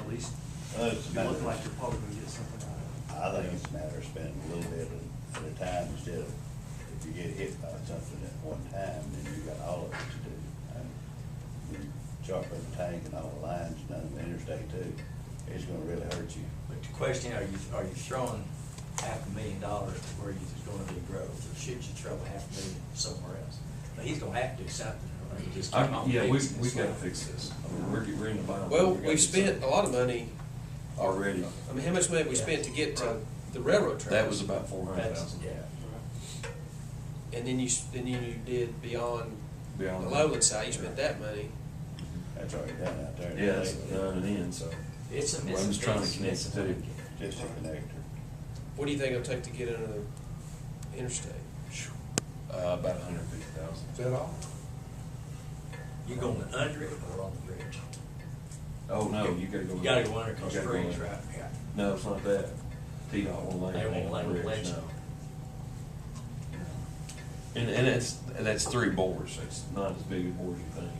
S12: at least,
S10: It's
S12: you look like you're probably gonna get something out of it.
S10: I think it's a matter of spending a little bit at a time instead of, if you get hit by something at one time, then you got all of it to do. And you sharpen the tank and all the lines down the interstate too, it's gonna really hurt you.
S9: But the question, are you throwing $500,000 to where there's gonna be growth, or should you throw $500,000 somewhere else? But he's gonna have to do something, or you just keep on
S11: Yeah,
S9: fixing
S11: we
S9: this
S11: gotta
S9: stuff.
S11: fix this. I mean, we're in the bind.
S2: Well,
S11: We gotta
S2: we've
S11: do
S2: spent
S11: something.
S2: a lot of money.
S11: Already.
S2: I mean, how much money have we spent to get to the railroad tracks?
S11: That was about
S9: That's,
S11: 400,000.
S9: yeah.
S2: And then you did beyond the
S11: Beyond that.
S2: Lowland side, you spent that money.
S10: That's already done out there.
S11: Yeah, it's done and in, so.
S9: It's a,
S11: Well, I'm just trying to connect
S9: it's a-
S11: the two.
S10: Just a connector.
S2: What do you think it'll take to get into the interstate?
S11: About 150,000.
S7: Is that all?
S9: You going under it or on the bridge?
S11: Oh, no, you gotta go.
S9: You gotta go under because
S11: You gotta go
S9: freeze,
S11: under.
S9: right? Yeah.
S11: No, it's not that. T-Dot won't let
S9: They
S11: you
S9: won't
S11: on
S9: let
S11: the
S9: them
S11: bridge,
S9: let you.
S11: no. And that's 3 bores, it's not as big a bore as you think.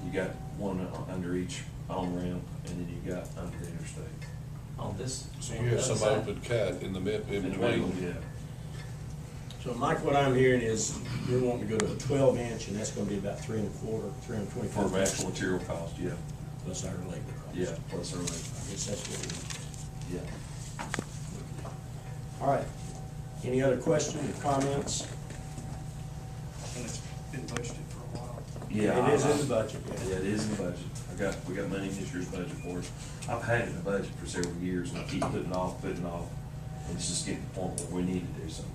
S11: You got one under each on-ramp, and then you got under the interstate.
S9: On this.
S7: So
S9: on
S7: you
S9: the
S7: have
S9: other
S7: some
S9: side.
S7: open cut in the mid, in
S11: In the middle,
S7: between.
S11: yeah.
S4: So Mike, what I'm hearing is you're wanting to go to a 12-inch, and that's gonna be about 3 1/4, 325.
S11: For actual material cost, yeah.
S4: Plus our labor cost.
S11: Yeah, plus our labor.
S4: I guess that's what we,
S11: Yeah.
S4: all right. Any other questions or comments?
S12: And it's been budgeted for a while.
S11: Yeah.
S4: It is in the budget,
S11: Yeah,
S4: yeah.
S11: it is in the budget. We got money in this year's budget for it. I've had it in the budget for several years, and I keep putting it off, and it's just getting to the point where we need to do something.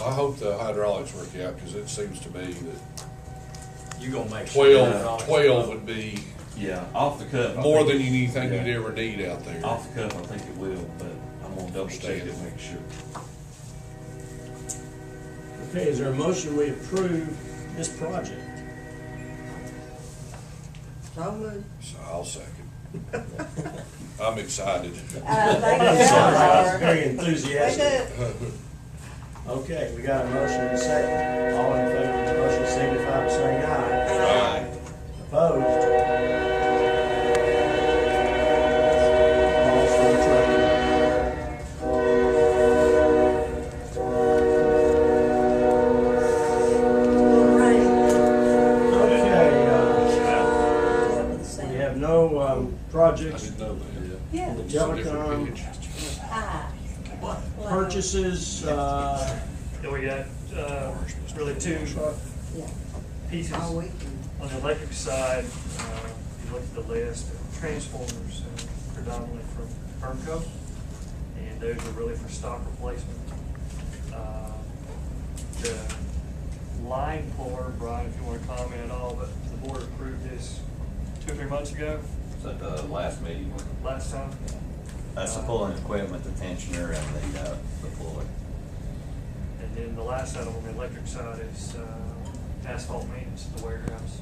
S7: I hope the hydraulics work out, because it seems to me that
S9: You gonna make sure.
S7: 12 would be
S11: Yeah, off the cuff. I
S7: more
S11: think-
S7: than anything you'd
S11: yeah.
S7: ever need out there.
S11: Off the cuff, I think it will, but I'm gonna double check it, and make sure.
S4: Okay, is there a motion we approve this project?
S8: So moved.
S7: So I'll second. I'm excited.
S8: Thank you.
S4: Very enthusiastic.
S8: Wake up.
S4: Okay, we got a motion and a second. All in favor of the motion signify by saying aye.
S7: Aye.
S4: Opposed? Calls for the trouble.
S8: Rain.
S4: Okay,
S8: Yeah, with the
S4: we
S8: sand.
S4: have no
S7: I
S4: projects
S7: didn't know that.
S8: Yeah.
S4: in the
S7: It's a different
S4: telecom
S7: pitch.
S8: Ah.
S4: purchases,
S12: Then we got, really two
S8: Yeah.
S12: pieces.
S8: All weekend.
S12: On the electric side, you look at the list, transformers predominantly from ERMCO, and those are really for stock replacement. The line puller, Brian, if you want to comment at all, but the board approved this 2 or 3 months ago,
S13: Was that the last meeting?
S12: last time.
S13: That's the pulling equipment, the tensioner, and the puller.
S12: And then the last item on the electric side is asphalt maintenance at the warehouse.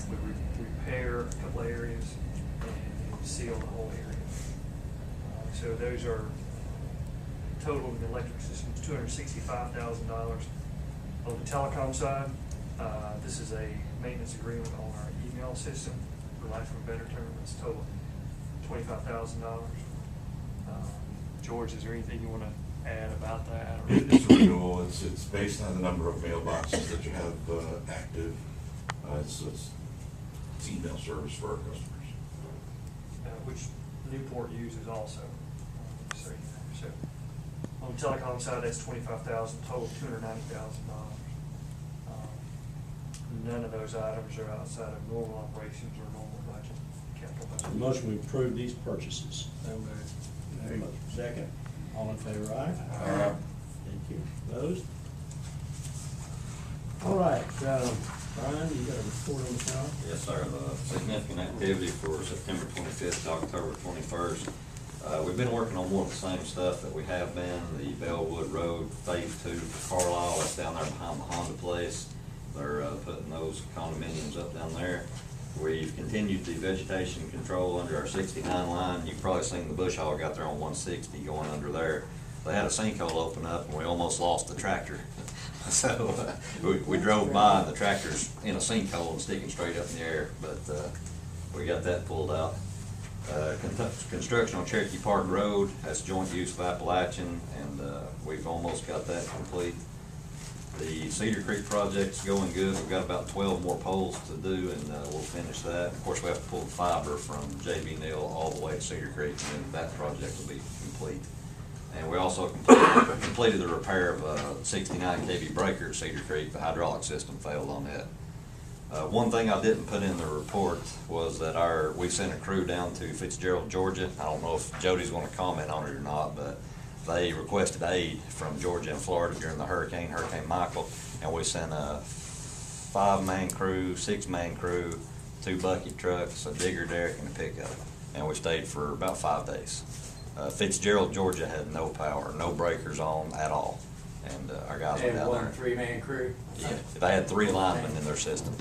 S12: We repair a couple of areas and seal the whole area. So those are, total of the electric system is $265,000. On the telecom side, this is a maintenance agreement on our email system, for lack of a better term, it's total $25,000. George, is there anything you want to add about that? or-
S14: It's a renewal, it's based on the number of mailboxes that you have active. It's email service for our customers.
S12: Which Newport uses also. So, you know, so on the telecom side, that's 25,000, total $290,000. None of those items are outside of normal operations or normal budget, capital budget.
S4: motion we approve these purchases. Very much. Second. All in favor, aye?
S7: Aye.
S4: Thank you. Opposed? All right, Brian, you got a report on the town?
S13: Yes, sir. The significant activity for September 25th to October 21st. We've been working on more of the same stuff that we have been. The Bellwood Road Phase 2 for Carlisle, that's down there behind the Honda place. They're putting those condominiums up down there. We've continued the vegetation control under our 69 line. You've probably seen the bush hog out there on 160 going under there. They had a sinkhole open up and we almost lost the tractor. So we drove by and the tractor's in a sinkhole and sticking straight up in the air, but we got that pulled out. Construction on Cherokee Park Road, that's joint use of Appalachian, and we've almost got that complete. The Cedar Creek project's going good. We've got about 12 more poles to do, and we'll finish that. Of course, we have to pull the fiber from JB Neal all the way to Cedar Creek, and then that project will be complete. And we also completed the repair of a 69 kV breaker at Cedar Creek. The hydraulic system failed on that. One thing I didn't put in the report was that we sent a crew down to Fitzgerald, Georgia. I don't know if Jody's going to comment on it or not, but they requested aid from Georgia and Florida during the Hurricane Michael, and we sent a 5-man crew, 6-man crew, 2 bucket trucks, a digger derrick, and a pickup, and we stayed for about 5 days. Fitzgerald, Georgia had no power, no breakers on at all, and our guys were down there.
S9: And 1 3-man crew?
S13: Yeah, they had 3 linemen in their system.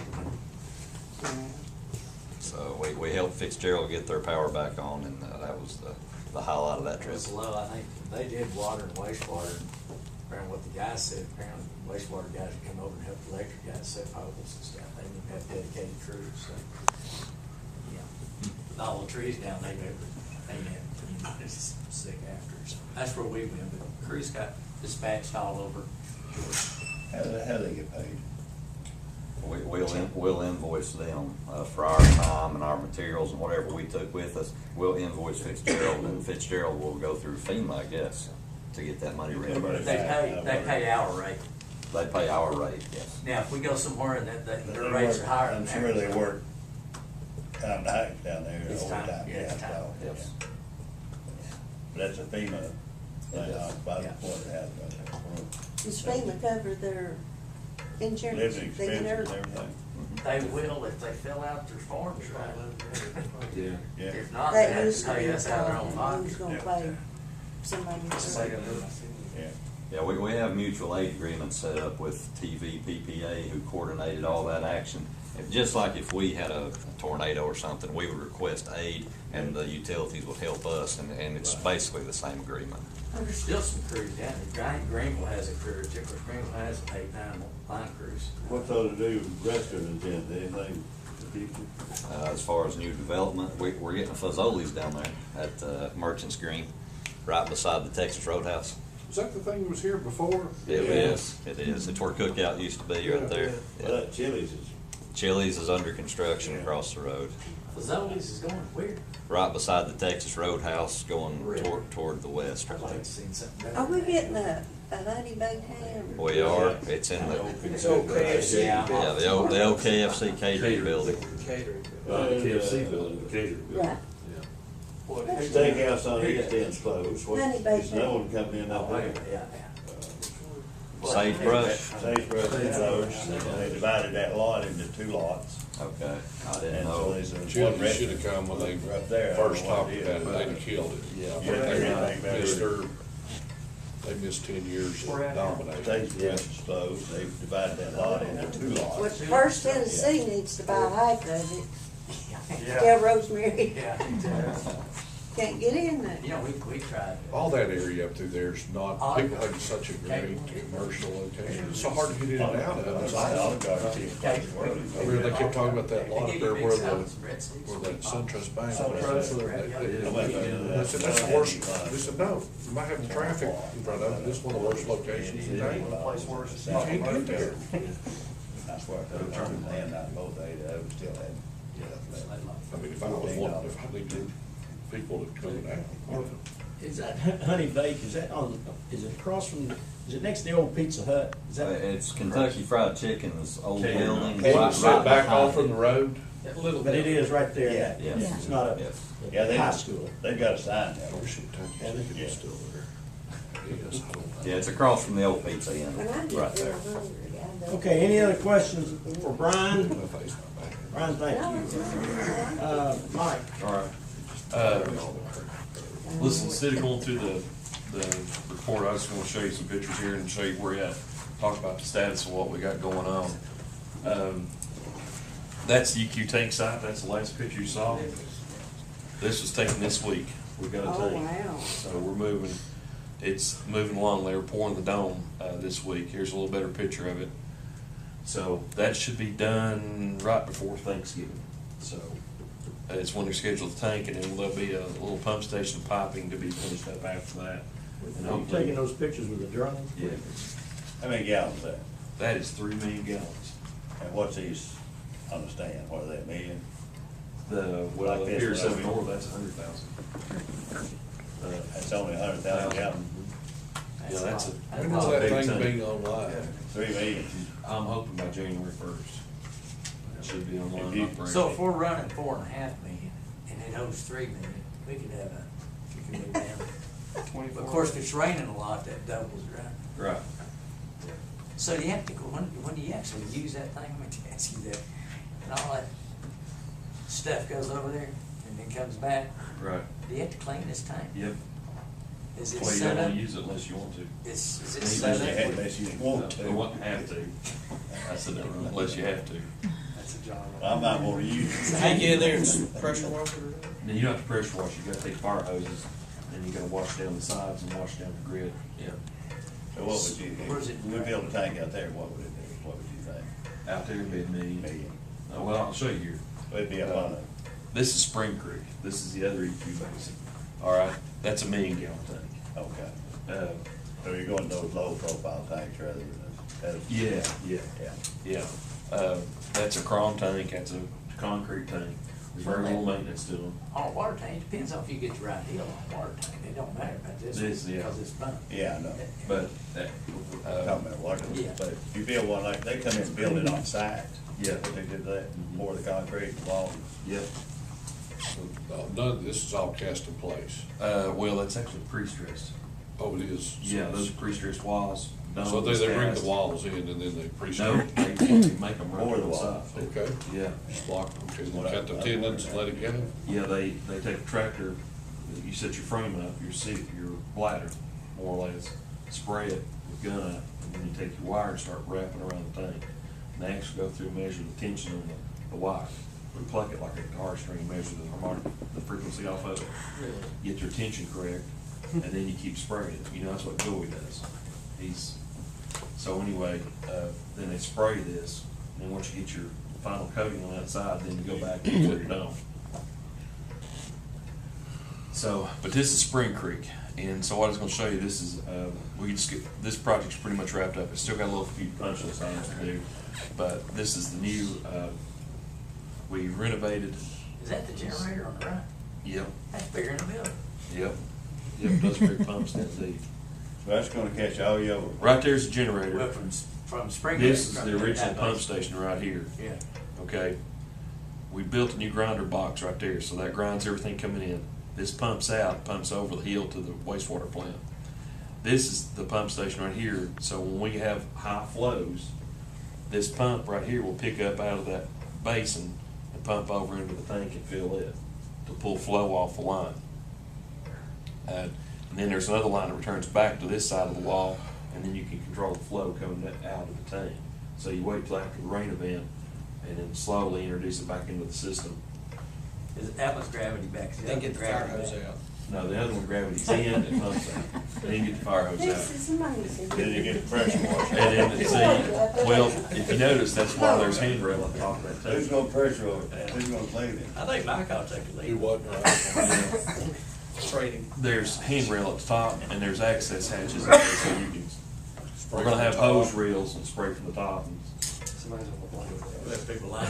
S13: So we helped Fitzgerald get their power back on, and that was the highlight of that
S9: It
S13: trip.
S9: was low, I think they did water and wastewater, apparently what the guys said, apparently wastewater guys would come over and help the electric guys set poles and stuff, they didn't have dedicated crews, so. Yeah, with all the trees down, they never, they had, it's sick after, so that's where we've been, but crews got dispatched all over.
S10: How do they get paid?
S13: We'll invoice them for our time and our materials and whatever we took with us. We'll invoice Fitzgerald, and Fitzgerald will go through FEMA, I guess, to get that money reimbursed.
S9: They pay our rate.
S13: They pay our rate, yes.
S9: Now, if we go somewhere and their rates are higher than
S10: I'm sure they work time to hike down there,
S9: It's time,
S10: overtime.
S9: yeah, it's time.
S13: Yes.
S10: But that's a FEMA thing, by the
S9: Yeah.
S10: point it has about that.
S8: Does FEMA cover their insurance?
S10: Living
S8: They get
S10: expenses and
S8: everything?
S10: everything.
S9: They will if they fill out their forms right.
S11: Yeah.
S10: Yeah.
S9: If not, they
S8: That
S9: have
S8: used
S9: to
S8: to be
S9: pay
S8: a
S9: us out of their own
S8: problem, who's
S9: pocket.
S8: gonna pay somebody?
S10: Yeah.
S13: Yeah, we have mutual aid agreements set up with TV, PPA, who coordinated all that action. And just like if we had a tornado or something, we would request aid, and the utilities would help us, and it's basically the same agreement.
S9: There's still some crews down there. Greenville has a crew. Of course, Greenville has 8-9 line crews.
S10: What's all to do with restaurants then, anything?
S13: As far as new development, we're getting a Fazoli's down there at Merchants Green, right beside the Texas Roadhouse.
S7: Is that the thing that was here before?
S13: It is. It's where Cookout used to be, right there.
S10: Well, that Chili's is.
S13: Chili's is under construction across the road,
S9: Fazoli's is going weird.
S13: right beside the Texas Roadhouse, going toward the west.
S9: I'd like to see something.
S8: Are we getting a honey baked ham?
S13: We are. It's in the
S2: It's old KFC.
S9: Yeah.
S13: the old KFC catering building.
S2: Catering.
S11: KFC building, the catering building.
S8: Right.
S10: Steakhouse on East End's closed.
S8: Honey baked
S10: There's no one coming in up there.
S9: Yeah.
S13: Sagebrush.
S10: Sagebrush is closed, and they divided that lot into 2 lots.
S13: Okay, I didn't
S10: And so
S13: know.
S10: there's a one
S7: Chili should have
S10: restaurant
S7: come when they
S10: up there. I don't
S7: first
S10: know what
S7: talked
S10: it
S7: about
S10: is.
S7: it, they'd have killed it.
S10: Yeah,
S7: They
S10: everything better.
S7: They missed 10 years of
S12: Where at?
S7: domination.
S10: Sagebrush is closed, they've divided that lot into 2
S8: Well,
S10: lots.
S8: First Tennessee needs to buy half of it.
S12: Yeah.
S8: Tell Rosemary,
S9: Yeah.
S8: can't get in there.
S9: You know, we tried.
S7: All that area up through there is not, people have such a great commercial location. It's so hard to get in and out of. It's
S10: Olive
S7: awful.
S10: Garden, chicken place work.
S7: I mean, they kept talking about that lot up there where that SunTrust Bank was. I said, that's the worst. They said, no, you might have the traffic in front of it. This is one of the worst locations in town.
S12: Place worse.
S7: You can't get there.
S10: I swear, if they turned the land out both days, I would still have.
S7: I mean, if I was one, if I needed people to come out.
S4: Is that Honey Bake, is that is it across from, is it next to the old Pizza Hut? Is that?
S13: It's Kentucky Fried Chicken's old
S4: Okay.
S13: building.
S4: Okay.
S13: right
S2: Set back
S13: behind
S2: off from the
S13: it.
S2: road a little
S4: But it
S2: bit.
S4: is right there.
S10: Yeah.
S13: Yes.
S4: It's not a
S13: Yes.
S10: Yeah, they
S4: high school.
S10: They've got a sign
S7: I
S10: there.
S7: wish Kentucky Chicken was still there. Yes, I don't know.
S13: Yeah, it's across from the old Pizza Inn,
S8: And I
S13: right
S8: get
S13: there.
S8: real hungry. I don't-
S4: Okay, any other questions for Brian?
S7: My face not back.
S4: Brian, thank you. Mike?
S11: All right. Listen, instead of going through the report, I just want to show you some pictures here and show you where you're at. Talk about the status of what we got going on. That's the EQ tank site. That's the last picture you saw. This was taken this week. We got a
S8: Oh,
S11: tank.
S8: wow.
S11: So we're moving. It's moving along. They were pouring the dome this week. Here's a little better picture of it. So that should be done right before Thanksgiving. So It's when they're scheduled to tank, and then there'll be a little pump station piping to be finished up after that. And
S4: Are you
S11: hopefully-
S4: taking those pictures with the drone?
S11: Yeah,
S10: How many gallons is that?
S11: that is 3 million gallons.
S10: And what's these, understand, what are they, a million?
S11: Well,
S10: Like
S11: up
S10: this
S11: here,
S10: one
S11: 7
S10: over
S11: north,
S10: here.
S11: that's 100,000.
S10: That's only 100,000 gallons,
S11: Yeah, that's a.
S2: When
S11: that's
S2: will
S11: a
S2: that
S11: big
S2: thing
S11: tank.
S2: be online?
S10: 3 million.
S11: I'm hoping by January 1st. It should be online
S10: If you-
S11: operating.
S9: So if we're running 4.5 million and it holds 3 million, we could have we could go down. Of course, if it's raining a lot, that doubles, right?
S11: Right.
S9: So do you have to, when do you actually use that thing, let me ask you that, and all that stuff goes over there and then comes back,
S11: Right.
S9: do you have to clean this tank?
S11: Yep.
S9: Is it
S11: Well, you
S9: set
S11: don't
S9: up?
S11: wanna use it unless you want to.
S9: Is it
S11: Unless
S9: set
S11: you
S9: up?
S11: have-
S10: Unless you want to.
S11: You won't have to. I said that wrong, unless you have to.
S12: That's a job.
S10: I might want to use it.
S2: Can you get in there and pressure wash it or not?
S11: Then you don't have to pressure wash, you gotta take fire hoses, and you gotta wash down the sides and wash down the grid. Yeah.
S10: So what would you,
S9: Where's it?
S10: if we build a tank out there, what would it do? What would you think?
S11: Out there would be a million.
S10: Million.
S11: Well, I'll show you here.
S10: It'd be a lot of,
S11: This is Spring Creek, this is the other EQ basin. All right, that's a 1 million gallon tank.
S10: okay.
S11: Uh,
S10: So you're going to those low profile tanks rather than those?
S11: Yeah, yeah,
S10: Yeah.
S11: yeah. That's a chrome tank, that's a concrete tank. There's very little maintenance to them.
S9: On a water tank, it depends on if you get the right deal on a water tank, it don't matter about this
S11: This,
S9: one,
S11: yeah.
S9: because it's fun.
S10: Yeah, I know.
S11: But,
S10: Talking about water,
S9: Yeah.
S10: but if you build one like, they come in and build it on site.
S11: Yeah.
S10: What they did that, pour the concrete, the walls.
S11: yeah,
S7: None of this is all cast in place.
S11: well, that's actually pre-stressed.
S7: Oh, it is?
S11: Yeah, those are pre-stressed walls.
S7: So they bring the
S11: cast.
S7: walls in and then they
S11: No,
S7: pre-strip?
S11: they make them run
S10: Pour the
S11: to the
S10: walls.
S11: side.
S7: Okay.
S11: Yeah,
S7: Just block, okay, then cut the tendons and let it go?
S11: yeah, they take a tractor, you set your frame up, your seat, your bladder, more or less, spray it with gun, and then you take your wire and start wrapping around the tank. And they actually go through and measure the tension on the wire. We pluck it like a guitar string, and measure the harmonic, the frequency off of it. Get your tension correct, and then you keep spraying it. You know, that's what Joey does. So anyway, then they spray this, and then once you get your final coating on that side, then you go back and put it on. So, but this is Spring Creek, and so what I was gonna show you, this is, we can just get, this project's pretty much wrapped up. It's still got a little few punch list items to do, but this is the new, we renovated.
S9: Is that the generator on the right?
S11: Yep,
S9: That's bigger than the building.
S11: yep, those big pumps that deep.
S10: So that's gonna catch all your.
S11: Right there's the
S9: Well,
S11: generator.
S9: from Spring.
S11: This is
S9: Creek,
S11: the
S9: from
S11: original
S9: that
S11: pump
S9: base.
S11: station right here.
S9: Yeah.
S11: Okay, we built a new grinder box right there, so that grinds everything coming in. This pumps out, pumps over the hill to the wastewater plant. This is the pump station right here, so when we have high flows, this pump right here will pick up out of that basin and pump over into the tank and fill it to pull flow off the line. And then there's another line that returns back to this side of the wall, and then you can control the flow coming out of the tank. So you wait till after the rain event, and then slowly introduce it back into the system.
S9: That was gravity back.
S2: Then get the fire hose out.
S11: No, the other one, gravity's in and pumps out, then you get the fire hose
S8: This
S11: out.
S8: is amazing.
S10: Then you get the pressure washer.
S11: And then, see, well, if you notice, that's why there's handrail at the top of that
S10: Who's
S11: tank.
S10: gonna pressure over that? Who's gonna clean it?
S9: I think Mike ought to take a lead.
S7: Do what, right?
S2: Trading.
S11: There's handrail at the top, and there's access hatches in there, so you can, we're gonna have hose reels and spray from the top. And,
S12: Somebody's on the line.
S9: Let people line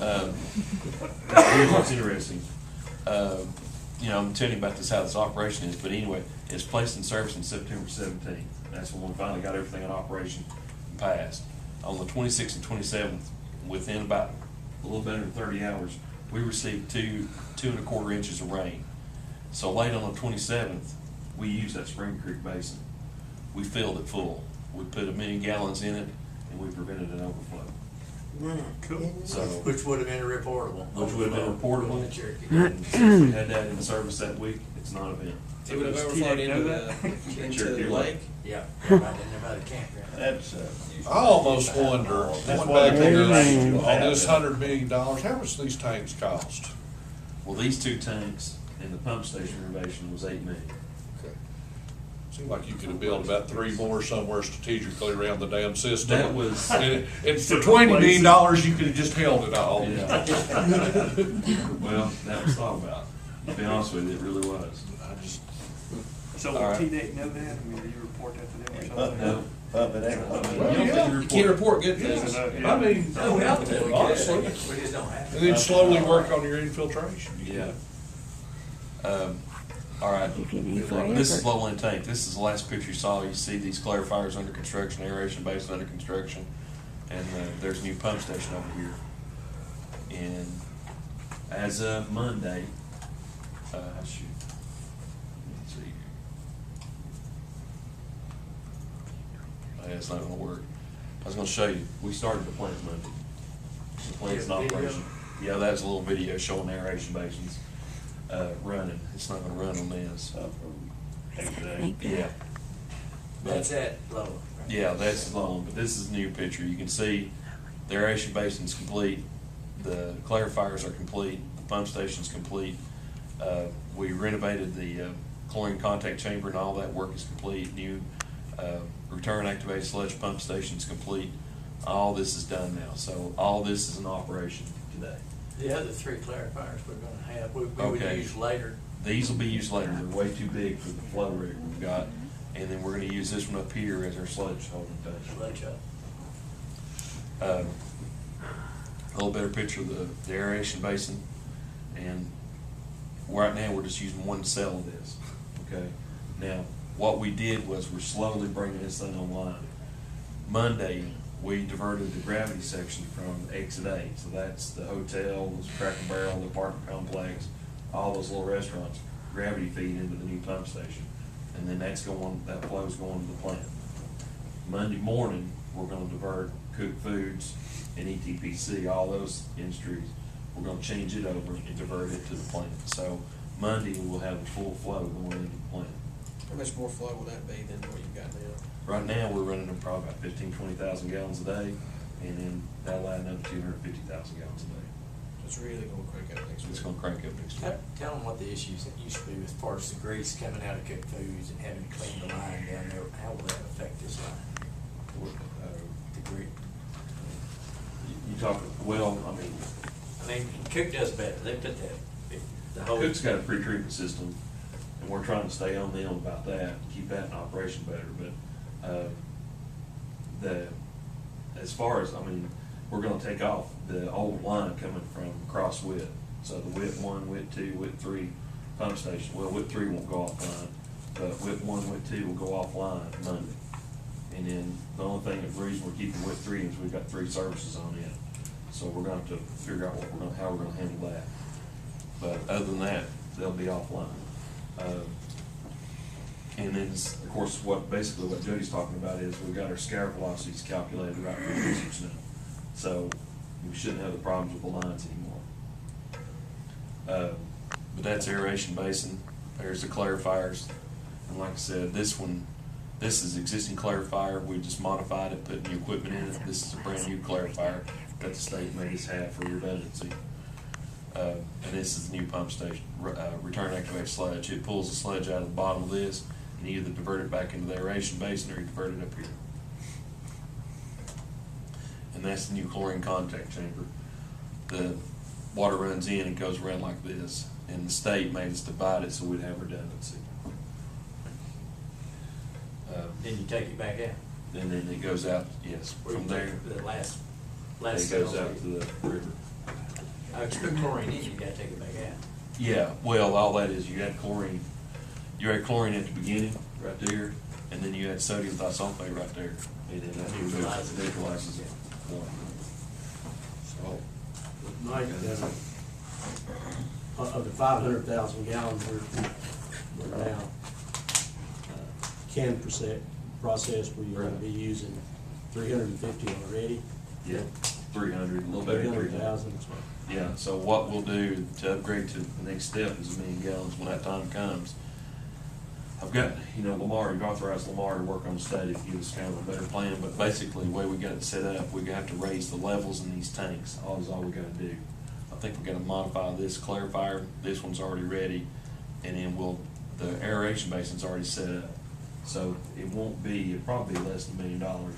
S9: up.
S11: Here's what's interesting. You know, I'm telling you about this, how this operation is, but anyway, it's placed in service on September 17th. That's when we finally got everything in operation and passed. On the 26th and 27th, within about a little better than 30 hours, we received 2.25 inches of rain. So late on the 27th, we used that Spring Creek basin. We filled it full. We put 1 million gallons in it, and we prevented an overflow.
S9: Cool.
S11: So,
S9: Which would have been a reportable.
S11: which would have been reportable.
S9: In Cherokee.
S11: And since we had that in service that week, it's not an event.
S2: It would have overflowed into the lake.
S9: Yeah, right in there by the campground.
S10: That's,
S7: I almost wonder,
S10: That's
S7: going
S10: why
S7: back
S10: they
S7: here,
S10: raised you
S7: on this
S10: half.
S7: $100 million, how much these tanks cost?
S11: Well, these two tanks and the pump station renovation was $8 million.
S7: Okay. Seemed like you could have built about 3 more somewhere strategically around the damn system.
S11: That was-
S7: And for $20 million, you could have just held it all.
S11: Yeah. Well, that was thought about. To be honest with you, it really was.
S7: I just,
S5: So
S11: All
S5: will
S11: right.
S5: TDEC know that? I mean, do you report that to them or something?
S11: No.
S10: Pump it out.
S2: You can't report good things.
S5: Yeah.
S7: I mean, honestly,
S9: We just don't have
S7: and then slowly work on your infiltration.
S11: Yeah. All right. This is Lowland tank. This is the last picture you saw. You see these clarifiers under construction, aeration basin under construction, and there's a new pump station over here. And as of Monday, let's see. It's not gonna work. I was gonna show you. We started the plant Monday. The plant's in operation. Yeah, that's a little video showing the aeration basins running. It's not gonna run on this. Yeah.
S9: That's at Lowland.
S11: Yeah, that's long, but this is a new picture. You can see the aeration basin's complete, the clarifiers are complete, the pump station's complete. We renovated the chlorine contact chamber and all that work is complete. New return activated sludge pump station's complete. All this is done now, so all this is in operation today.
S9: The other 3 clarifiers we're gonna have, we would
S11: Okay.
S9: use later.
S11: These will be used later. They're way too big for the flow rate we've got. And then we're gonna use this one up here as our sludge holding tank.
S9: Sludge up.
S11: A little better picture of the aeration basin. And right now, we're just using one cell of this, okay? Now, what we did was we're slowly bringing this thing online. Monday, we diverted the gravity section from exit A. So that's the hotel, those Cracker Barrel, the apartment complex, all those little restaurants, gravity feed into the new pump station. And then that flow's going to the plant. Monday morning, we're gonna divert cooked foods and ETPC, all those industries. We're gonna change it over and divert it to the plant. So Monday, we'll have a full flow going into the plant.
S2: How much more flow will that be than what you've got now?
S11: Right now, we're running them probably about 20,000 gallons a day, and then that'll add another 250,000 gallons a day.
S2: It's really gonna crank up next week.
S11: It's gonna crank up next week.
S9: Tell them what the issues that used to be as far as the grease coming out of cooked foods and having to clean the line down there. How will that affect this line? The grease.
S11: You talk, well, I mean,
S9: Cook does better. They put the whole.
S11: Cook's got a pre-treatment system, and we're trying to stay on them about that, keep that in operation better, but, as far as, we're gonna take off the old line coming from across WIT. So the WIT 1, WIT 2, WIT 3 pump station, well, WIT 3 won't go offline, but WIT 1, WIT 2 will go offline Monday. And then the only the reason we're keeping WIT 3 is we've got 3 services on it. So we're gonna have to figure out how we're gonna handle that. But other than that, they'll be offline. And then, of course, what Jody's talking about is we've got our scour velocities calculated right for usage now. So we shouldn't have the problems with the lines anymore. But that's aeration basin. There's the clarifiers. And like I said, this is existing clarifier. We just modified it, put new equipment in it. This is a brand new clarifier that the state made us have for redundancy. And this is the new pump station, return activated sludge. It pulls the sludge out of the bottom of this and either divert it back into the aeration basin or you divert it up here. And that's the new chlorine contact chamber. The water runs in and goes around like this, and the state made us divide it so we'd have redundancy.
S9: Then you take it back out.
S11: And then it goes out, yes, from there.
S9: The last
S11: It goes out to the river.
S9: If you put chlorine in, you gotta take it back out.
S11: Yeah, well, all that is, you add chlorine at the beginning, right there, and then you add sodium thiosulfate right there. And then that neutralizes it. So,
S4: Mike, of the 500,000 gallons we're now can process, we're gonna be using 350 already.
S11: yeah, 300, a little better than 300.
S4: 300,000.
S11: Yeah, so what we'll do to upgrade to the next step is 1 million gallons when that time comes. I've got, Lamar, you've authorized Lamar to work on the study to give us kind of a better plan, but basically the way we got it set up, we have to raise the levels in these tanks. All we gotta do. I think we gotta modify this clarifier, this one's already ready, and then the aeration basin's already set up. So it won't be, it'll probably be less than $1 million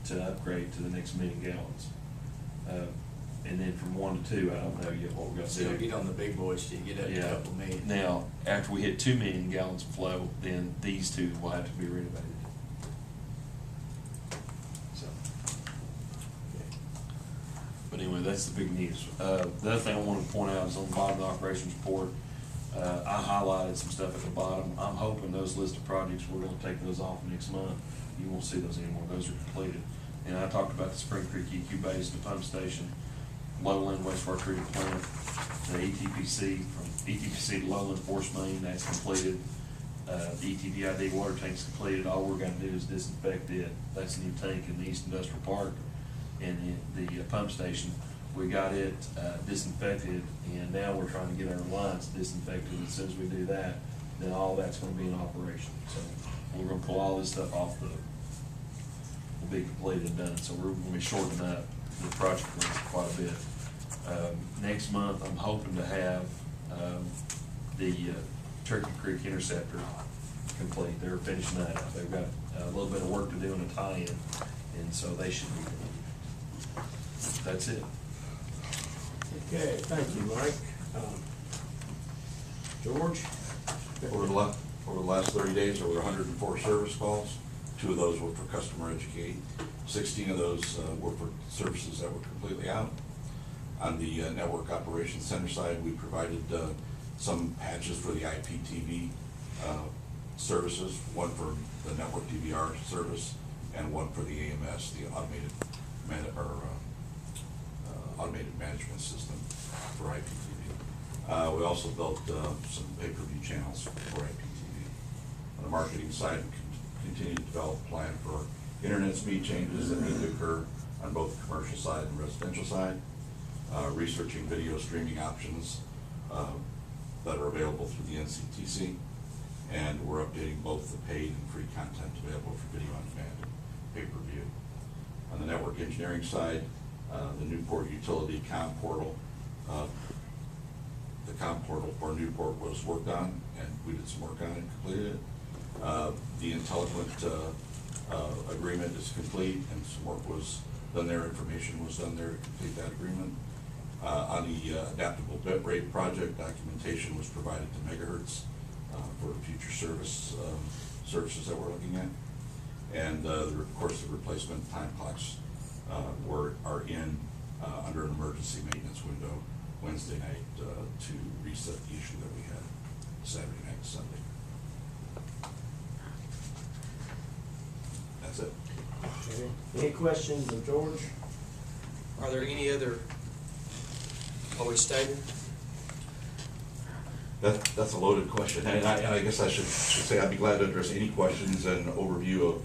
S11: to upgrade to the next 1 million gallons. And then from 1 to 2, I don't know yet what we're gonna
S9: So you'll
S11: do.
S9: get on the big boys till you get up to a
S11: Yeah.
S9: couple million.
S11: Now, after we hit 2 million gallons of flow, then these two will have to be renovated. So. But anyway, that's the big news. The other thing I wanted to point out is on the bottom of the operations report, I highlighted some stuff at the bottom. I'm hoping those list of projects, we're gonna take those off next month. You won't see those anymore. Those are completed. And I talked about the Spring Creek EQ base, the pump station, Lowland wastewater treatment plant, the ETPC, from ETPC to Lowland force main, that's completed. The ETPID water tank's completed. All we're gonna do is disinfect it. That's a new tank in the East Industrial Park. And the pump station, we got it disinfected, and now we're trying to get our lines disinfected. As soon as we do that, then all that's gonna be in operation. So we're gonna pull all this stuff off will be completed and done. So we're gonna be shortening up the project length quite a bit. Next month, I'm hoping to have the Turkey Creek Interceptor complete. They're finishing that up. They've got a little bit of work to do in a tie-in, and so they should be done. That's it.
S4: Okay, thank you, Mike. George?
S14: Over the last 30 days, there were 104 service calls. 2 of those were for customer educate. 16 of those were for services that were completely out. On the network operations center side, we provided some patches for the IPTV services, one for the network DVR service and one for the AMS, the automated management system for IPTV. We also built some pay-per-view channels for IPTV. On the marketing side, we continue to develop a plan for internet speed changes that need to occur on both the commercial side and residential side. Researching video streaming options that are available through the NCTC. And we're updating both the paid and free content available for video on demand and pay-per-view. On the network engineering side, the Newport Utility COM portal, the COM portal for Newport was worked on, and we did some work on it and completed it. The IntelliQuint agreement is complete, and some work was done there, information was done there to complete that agreement. On the adaptable bit rate project, documentation was provided to Megahertz for future services that we're looking at. And of course, the replacement time clocks are in under an emergency maintenance window Wednesday night to reset the issue that we had Saturday night and Sunday. That's it.
S4: Okay. Any questions of George?
S2: Are there any other, are we stable?
S14: That's a loaded question, and I guess I should say I'd be glad to address any questions and overview of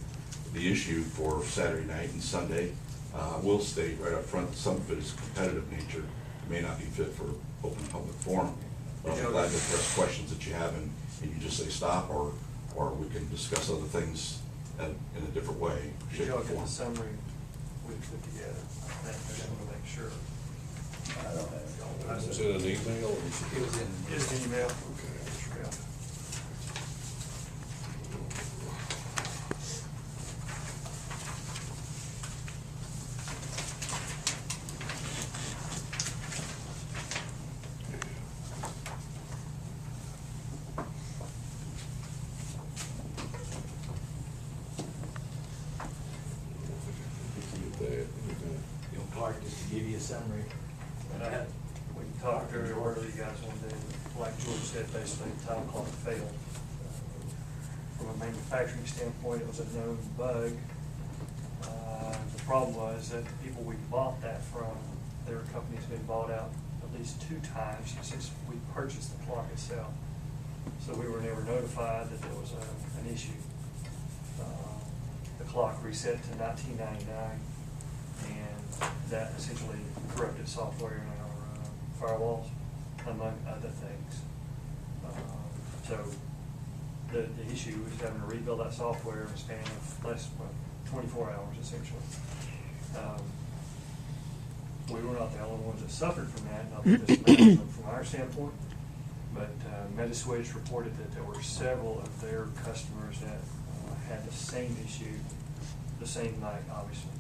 S14: the issue for Saturday night and Sunday. I will state right up front, some of it is competitive nature. It may not be fit for open public forum, but I'm glad to address questions that you have, and you just say stop, or we can discuss other things in a different way.
S12: Did y'all get the summary we put together? I just want to make sure.
S10: I don't have.
S7: Was it an email or?
S9: It was in.
S12: Just an email.
S7: Okay.
S12: Yeah.
S9: You know, Clark, just to give you a summary.
S12: We talked earlier, what do you guys want to do? Like George said, basically, the time clock failed. From a manufacturing standpoint, it was a known bug. The problem was that the people we bought that from, their company's been bought out at least 2 times since we purchased the clock itself. So we were never notified that there was an issue. The clock reset to 1999, and that essentially corrupted software in our firewalls, among other things. So the issue was having to rebuild that software in a span of less than 24 hours, essentially. We were not the only ones that suffered from that, not just management from our standpoint, but Metaswitch reported that there were several of their customers that had the same issue the same night, obviously.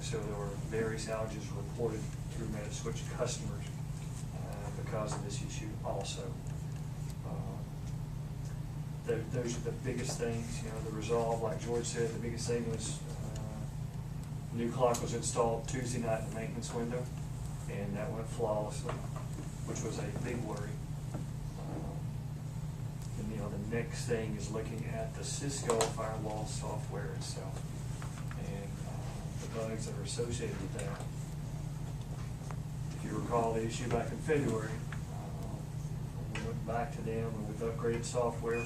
S12: So there were various outages reported through Metaswitch customers because of this issue also. Those are the biggest things, you know, the resolve, like George said, the biggest thing was new clock was installed Tuesday night in the maintenance window, and that went flawlessly, which was a big worry. And, you know, the next thing is looking at the Cisco firewall software itself and the bugs that are associated with that. If you recall the issue back in February, we went back to them and we've upgraded software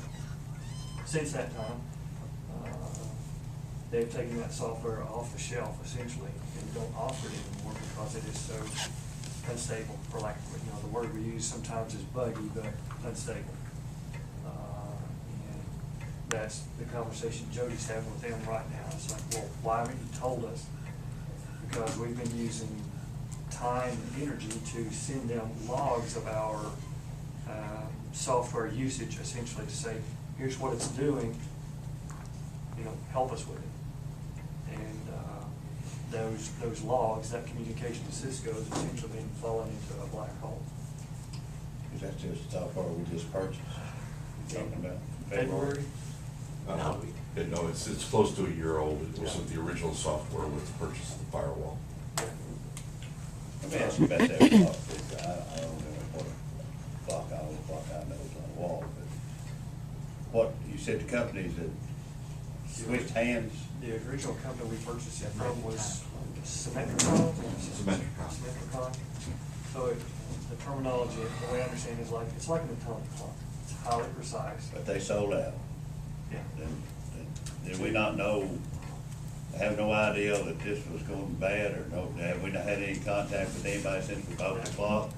S12: since that time. They've taken that software off the shelf essentially and don't offer it anymore because it is so unstable, for lack of, you know, the word we use sometimes is buggy, but unstable. And that's the conversation Jody's having with them right now. It's like, well, why haven't you told us? Because we've been using time and energy to send them logs of our software usage, essentially to say, here's what it's doing, you know, help us with it. And those logs, that communication to Cisco is essentially being fallen into a black hole.
S10: Is that just the software we just purchased? Talking about
S12: February?
S14: No, it's close to a year old. It wasn't the original software with the purchase of the firewall.
S10: Let me ask you about that clock. I don't know what clock I know is on the wall, but what, you said the companies that switched hands?
S12: The original company we purchased it from was Symmetricon.
S14: Symmetricon.
S12: So the terminology, the way I understand it, is like, it's like an atomic clock. It's highly precise.
S10: But they sold out.
S12: Yeah.
S10: Did we not know, have no idea that this was going bad, or no, have we not had any contact with anybody since we bought the clock?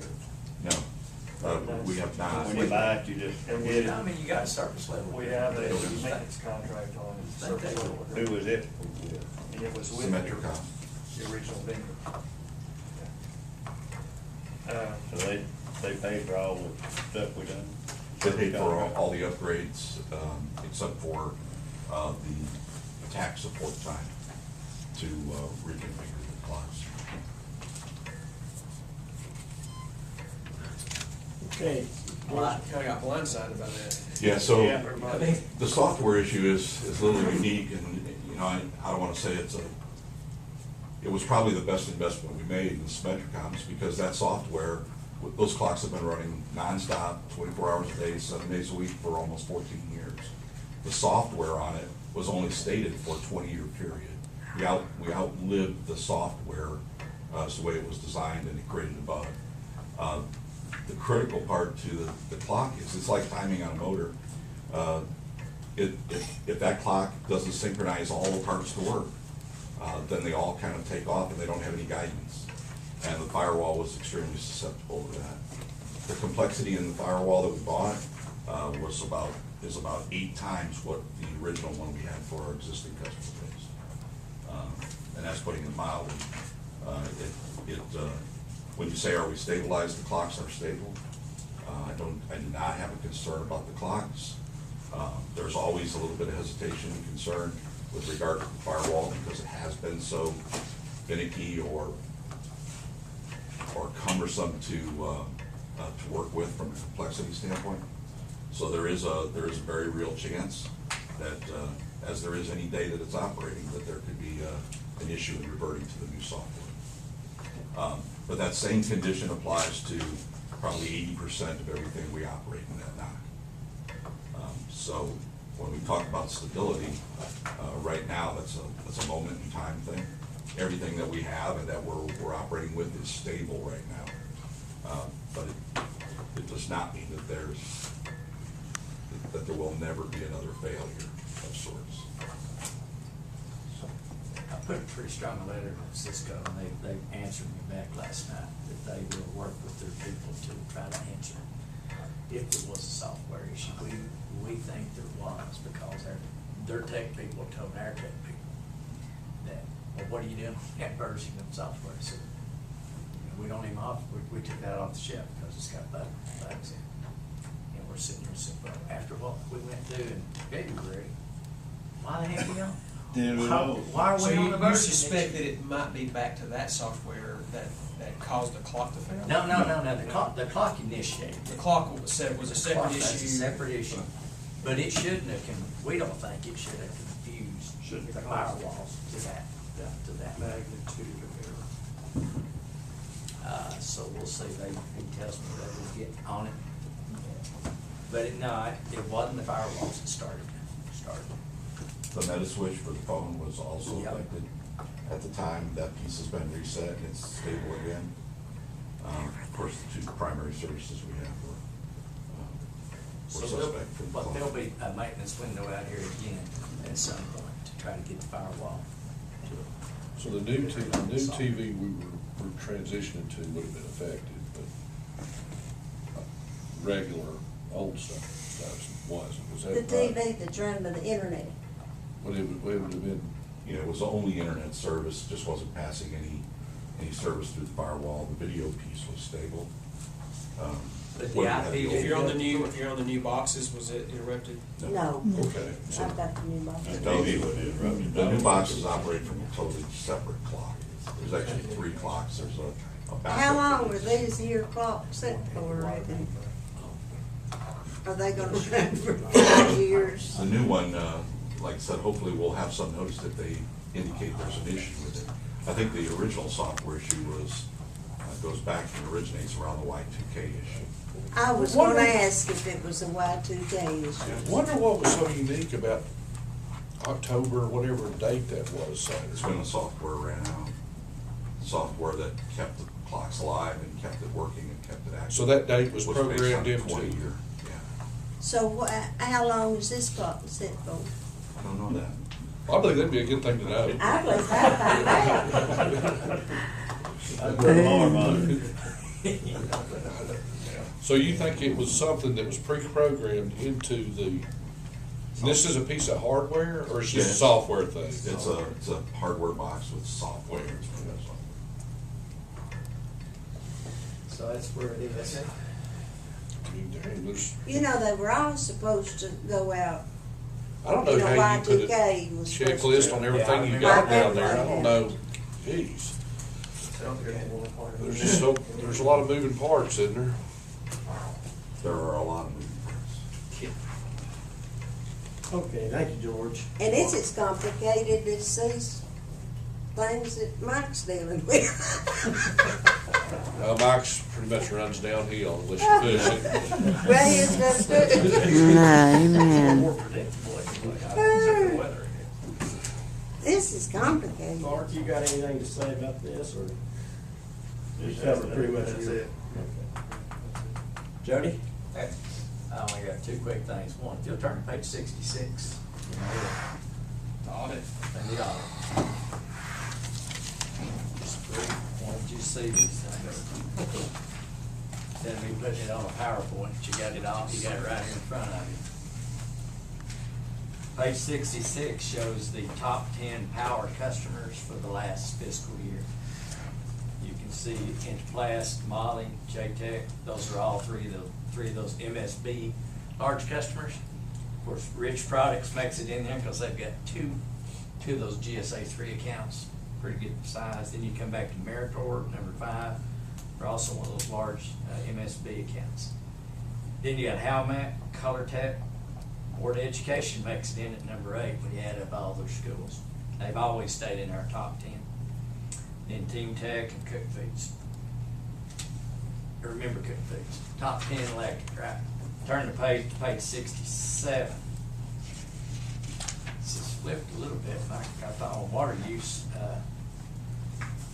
S14: No, we have not.
S10: When you buy it, you just
S12: And
S10: get it.
S9: I mean, you got a surface level.
S12: we have a maintenance contract on it. Surface level agreement.
S10: Who was it?
S12: And it was with
S14: Symmetricon.
S12: the original vendor. Yeah.
S10: So they paid for all the stuff we done?
S14: They paid for all the upgrades, except for the attack support time to reconfigure the clocks.
S4: Okay.
S2: Well, kind of got blindsided by that.
S14: Yeah, so
S12: Yeah, pretty much.
S2: I mean,
S14: the software issue is a little unique, and, you know, I don't want to say it was probably the best investment we made in the Symmetricons, because that software, those clocks have been running nonstop, 24 hours a day, 7 days a week for almost 14 years. The software on it was only stated for a 20-year period. We outlived the software, it's the way it was designed, and it created a bug. The critical part to the clock is it's like timing on a motor. If that clock doesn't synchronize all the parts to work, then they all kind of take off and they don't have any guidance. And the firewall was extremely susceptible to that. The complexity in the firewall that we bought is about 8 times what the original one we had for our existing customer base. And that's putting it mildly. When you say, are we stabilized, the clocks are stable. I do not have a concern about the clocks. There's always a little bit of hesitation and concern with regard to the firewall, because it has been so finicky or cumbersome to work with from a complexity standpoint. So there is a very real chance that, as there is any day that it's operating, that there could be an issue in reverting to the new software. But that same condition applies to probably 80% of everything we operate in that NOC. So when we talk about stability, right now that's a moment in time thing. Everything that we have and that we're operating with is stable right now. But it does not mean that there will never be another failure of sorts.
S9: I put a pretty strong letter to Cisco, and they answered me back last night that they will work with their people to try to answer if there was a software issue. We think there was, because their tech people told our tech people that, well, what are you doing with that version of software? So, we don't even we took that off the shelf because it's got bugs in it. And we're sitting here saying, well, after what we went through in February, Why the heck are we on?
S10: Didn't we know?
S9: Why are
S2: So
S9: we on the
S2: you
S9: version?
S2: suspect that it might be back to that software that caused the clock to fail?
S9: No, the clock initiated.
S2: The clock was a separate
S9: That's a
S2: issue.
S9: separate issue. But it shouldn't have, we don't think it should have confused
S12: Shouldn't
S9: the
S12: have caused
S9: firewalls to that.
S12: Magnitude of error.
S9: So we'll see, he tells me they will get on it. But it wasn't the firewalls that started.
S14: The Metaswitch for the phone was also
S9: Yep.
S14: affected. At the time, that piece has been reset and it's stable again. Of course, the two primary services we have were
S9: So
S14: suspect for the
S9: but there'll
S14: phone.
S9: be a maintenance window out here again at some point to try to get the firewall to.
S7: So the new TV we were transitioning to would have been affected, but regular, old stuff wasn't. Was that
S8: The
S7: right?
S8: TV that's run by the internet.
S7: Well, it would have been,
S14: You know, it was the only internet service, just wasn't passing any service through the firewall. The video piece was stable.
S9: But the
S14: what we had
S9: IP
S14: to
S2: If
S14: go-
S2: you're on the new boxes, was it interrupted?
S8: No.
S7: okay. So
S8: I've got the new box.
S10: The TV would interrupt.
S14: The new boxes operate from a totally separate clock. There's actually 3 clocks. There's a backup.
S8: How long were these here clocks set for, reckon? Are they gonna run for 5 years?
S14: The new one, like I said, hopefully we'll have some notice that they indicate there's an issue with it. I think the original software issue goes back and originates around the Y2K issue.
S8: I was gonna ask if it was a Y2K issue.
S7: wonder what was so unique about October, whatever date that was.
S14: It's when the software ran out. Software that kept the clocks alive and kept it working and kept it active.
S7: So that date was
S14: based on
S7: programmed
S14: a
S7: into.
S14: 20-year, yeah.
S8: So how long is this clock set for?
S14: I don't know that.
S7: I believe that'd be a good thing to know.
S8: I believe I'd find out.
S10: I'd put an alarm on it.
S7: So you think it was something that was pre-programmed into the, this is a piece of hardware, or is this a
S14: Yes.
S7: software thing?
S14: It's a hardware box with software.
S9: So that's where it is.
S7: I mean, dang, there's,
S8: You know, they were all supposed to go out.
S7: I don't know how you put a
S8: Y2K was supposed to.
S7: checklist on everything you got down there, I don't know, geez. There's just so, there's a lot of moving parts, isn't there?
S14: There are a lot of moving parts.
S4: Okay, thank you, George.
S8: And it's as complicated as these things that Mike's dealing with.
S7: Mike's pretty much runs downhill unless you push it.
S8: Well, his does too.
S12: More predictable, except for weather.
S8: This is complicated.
S4: Mark, you got anything to say about this, or? You covered pretty much.
S12: That's
S4: your-
S12: it.
S4: Jody?
S9: I only got 2 quick things. One, if you'll turn to page 66.
S2: The audit.
S9: And the audit. Wanted you to see these things. Instead of me putting it on a PowerPoint, you got it on, you got it right here in front of you. Page 66 shows the top 10 power customers for the last fiscal year. You can see Interplast, Molly, J-Tech, those are all three of those MSB large customers. Of course, Rich Products makes it in there because they've got two of those GSA 3 accounts, pretty good size. Then you come back to Meritor, number 5. They're also one of those large MSB accounts. Then you got Halmac, ColorTech, Board of Education makes it in at number 8 when you add up all their schools. They've always stayed in our top 10. Then Team Tech and Cook Foods. Remember Cook Foods, top 10 electric, right? Turn the page to page 67. This is flipped a little bit, like I thought on water use.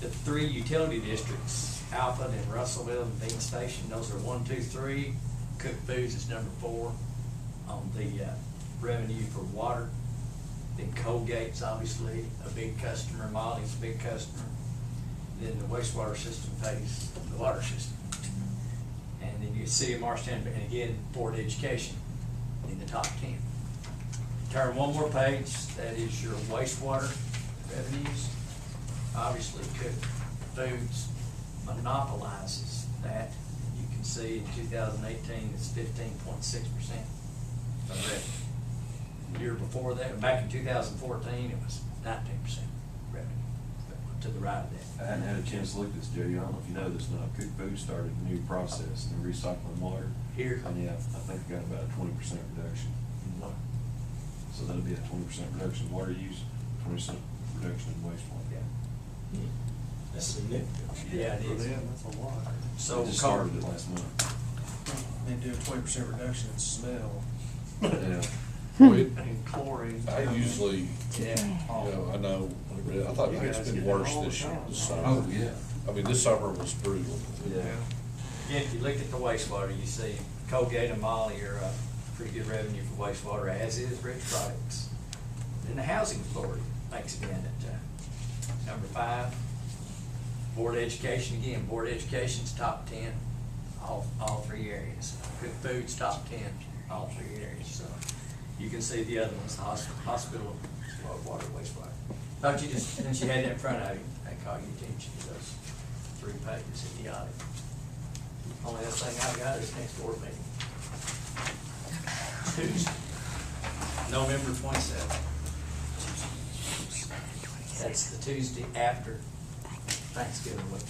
S9: The 3 utility districts, Alpha and Russellville and Bean Station, those are 1, 2, 3. Cook Foods is number 4 on the revenue for water. Then Colgate's obviously a big customer, Molly's a big customer. Then the wastewater system pays the water system. And then you see Marshtown, and again, Board of Education in the top 10. Turn one more page, that is your wastewater revenues. Obviously, Cook Foods monopolizes that. You can see in 2018, it's 15.6% of revenue. year before that, back in 2014, it was 19% revenue to the right of that.
S11: I hadn't had a chance to look at this, Jerry, I don't know if you know this, now Cook Food started a new process in recycling water.
S9: Here?
S11: And yeah, I think we got about a 20% reduction in water. So that'll be a 20% reduction in water use, 20% reduction in wastewater.
S9: Yeah.
S4: That's significant.
S9: Yeah, it is.
S12: That's a lot.
S9: So,
S11: They just started it last month.
S2: They do a 20% reduction in smell.
S11: Yeah.
S7: Well, it-
S12: And chlorine.
S7: I usually,
S9: yeah.
S7: I know, I thought it's been worse this summer.
S11: Oh, yeah.
S7: I mean, this summer was brutal.
S11: Yeah.
S9: Again, if you look at the wastewater, you see Colgate and Molly are pretty good revenue for wastewater, as is Rich Products. Then the Housing Authority makes it in at number 5. Board of Education, again, Board of Education's top 10, all 3 areas. Good Food's top 10, all 3 areas, so you can see the other ones, the hospital, water, wastewater. Thought you just, since you had that in front of you, I call your attention to those 3 pages in the audit. Only other thing I got is next board meeting. Tuesday, November 27th. That's the Tuesday after Thanksgiving week.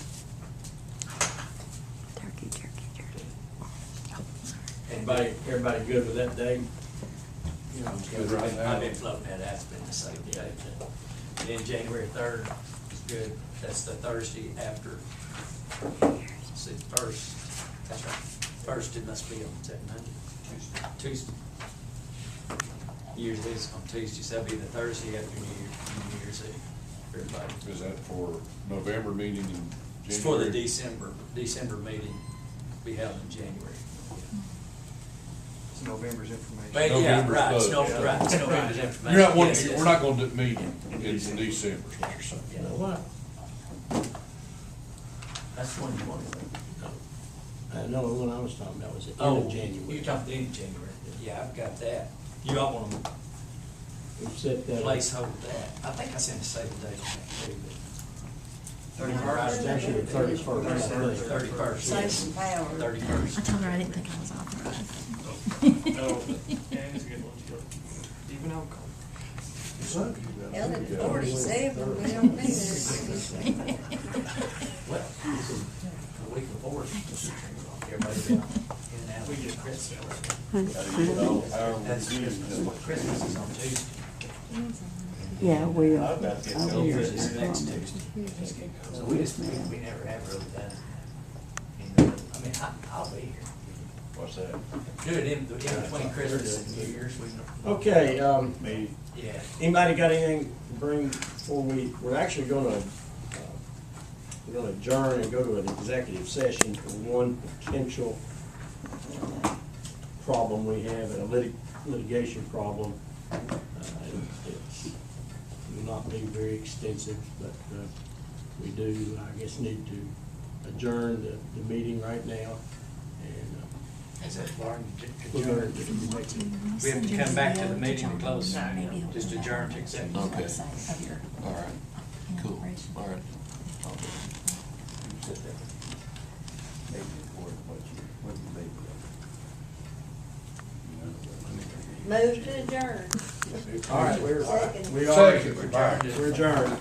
S4: Everybody good with that date?
S7: Good right now.
S9: I've been floating that, that's been the same date. Then January 3rd is good, that's the Thursday after, let's see, first, that's right, first it must be on, is that Monday? Tuesday. Usually it's on Tuesday, so that'll be the Thursday after New Year's Eve, for everybody.
S7: Is that for November meeting in January?
S9: It's for the December meeting, be held in January.
S12: It's November's information.
S9: But yeah,
S7: November's
S9: right, it's
S7: budget.
S9: right, it's November's information.
S7: You're not,
S9: Yes, yes.
S7: we're not gonna do meeting in December, is what you're saying.
S4: You know what?
S9: That's 2020.
S4: No, the one I was talking about was at the
S9: Oh,
S4: end of January.
S9: you're talking the end of January. Yeah, I've got that. You all want to
S4: We set that.
S9: placeholder that. I think I sent a save the date on that too, but.
S4: It's actually the 31st.
S9: 31st,
S8: Save
S9: yes.
S8: some power.
S9: 31st.
S15: I told her I didn't think I was authorized.
S12: No, yeah, it's a good one. Even alcohol.
S8: Hell, at 47, we don't need it.
S9: Well, the week before, everybody been in and out. We get Christmas. That's Christmas. Christmas is on Tuesday.
S15: Yeah, we are.
S10: I've got to get
S15: I
S10: going.
S15: will.
S9: Yours is next Tuesday. So we never have really done it. I mean, I'll be here.
S10: What's that?
S9: Do it in between Christmas and New Year's, we don't.
S4: Okay,
S10: Me?
S9: Yeah.
S4: anybody got anything to bring before we're actually gonna adjourn and go to an executive session for one potential problem we have, a litigation problem. It will not be very extensive, but we do, I guess, need to adjourn the meeting right now. And
S9: Is that Lauren?
S4: we're gonna
S9: We have to come back to the meeting and close, just adjourn to executive.
S7: Okay. All right, cool, all right.
S8: Move to adjourn.
S4: All right,
S8: Second.
S4: we are
S7: Second.
S4: adjourned.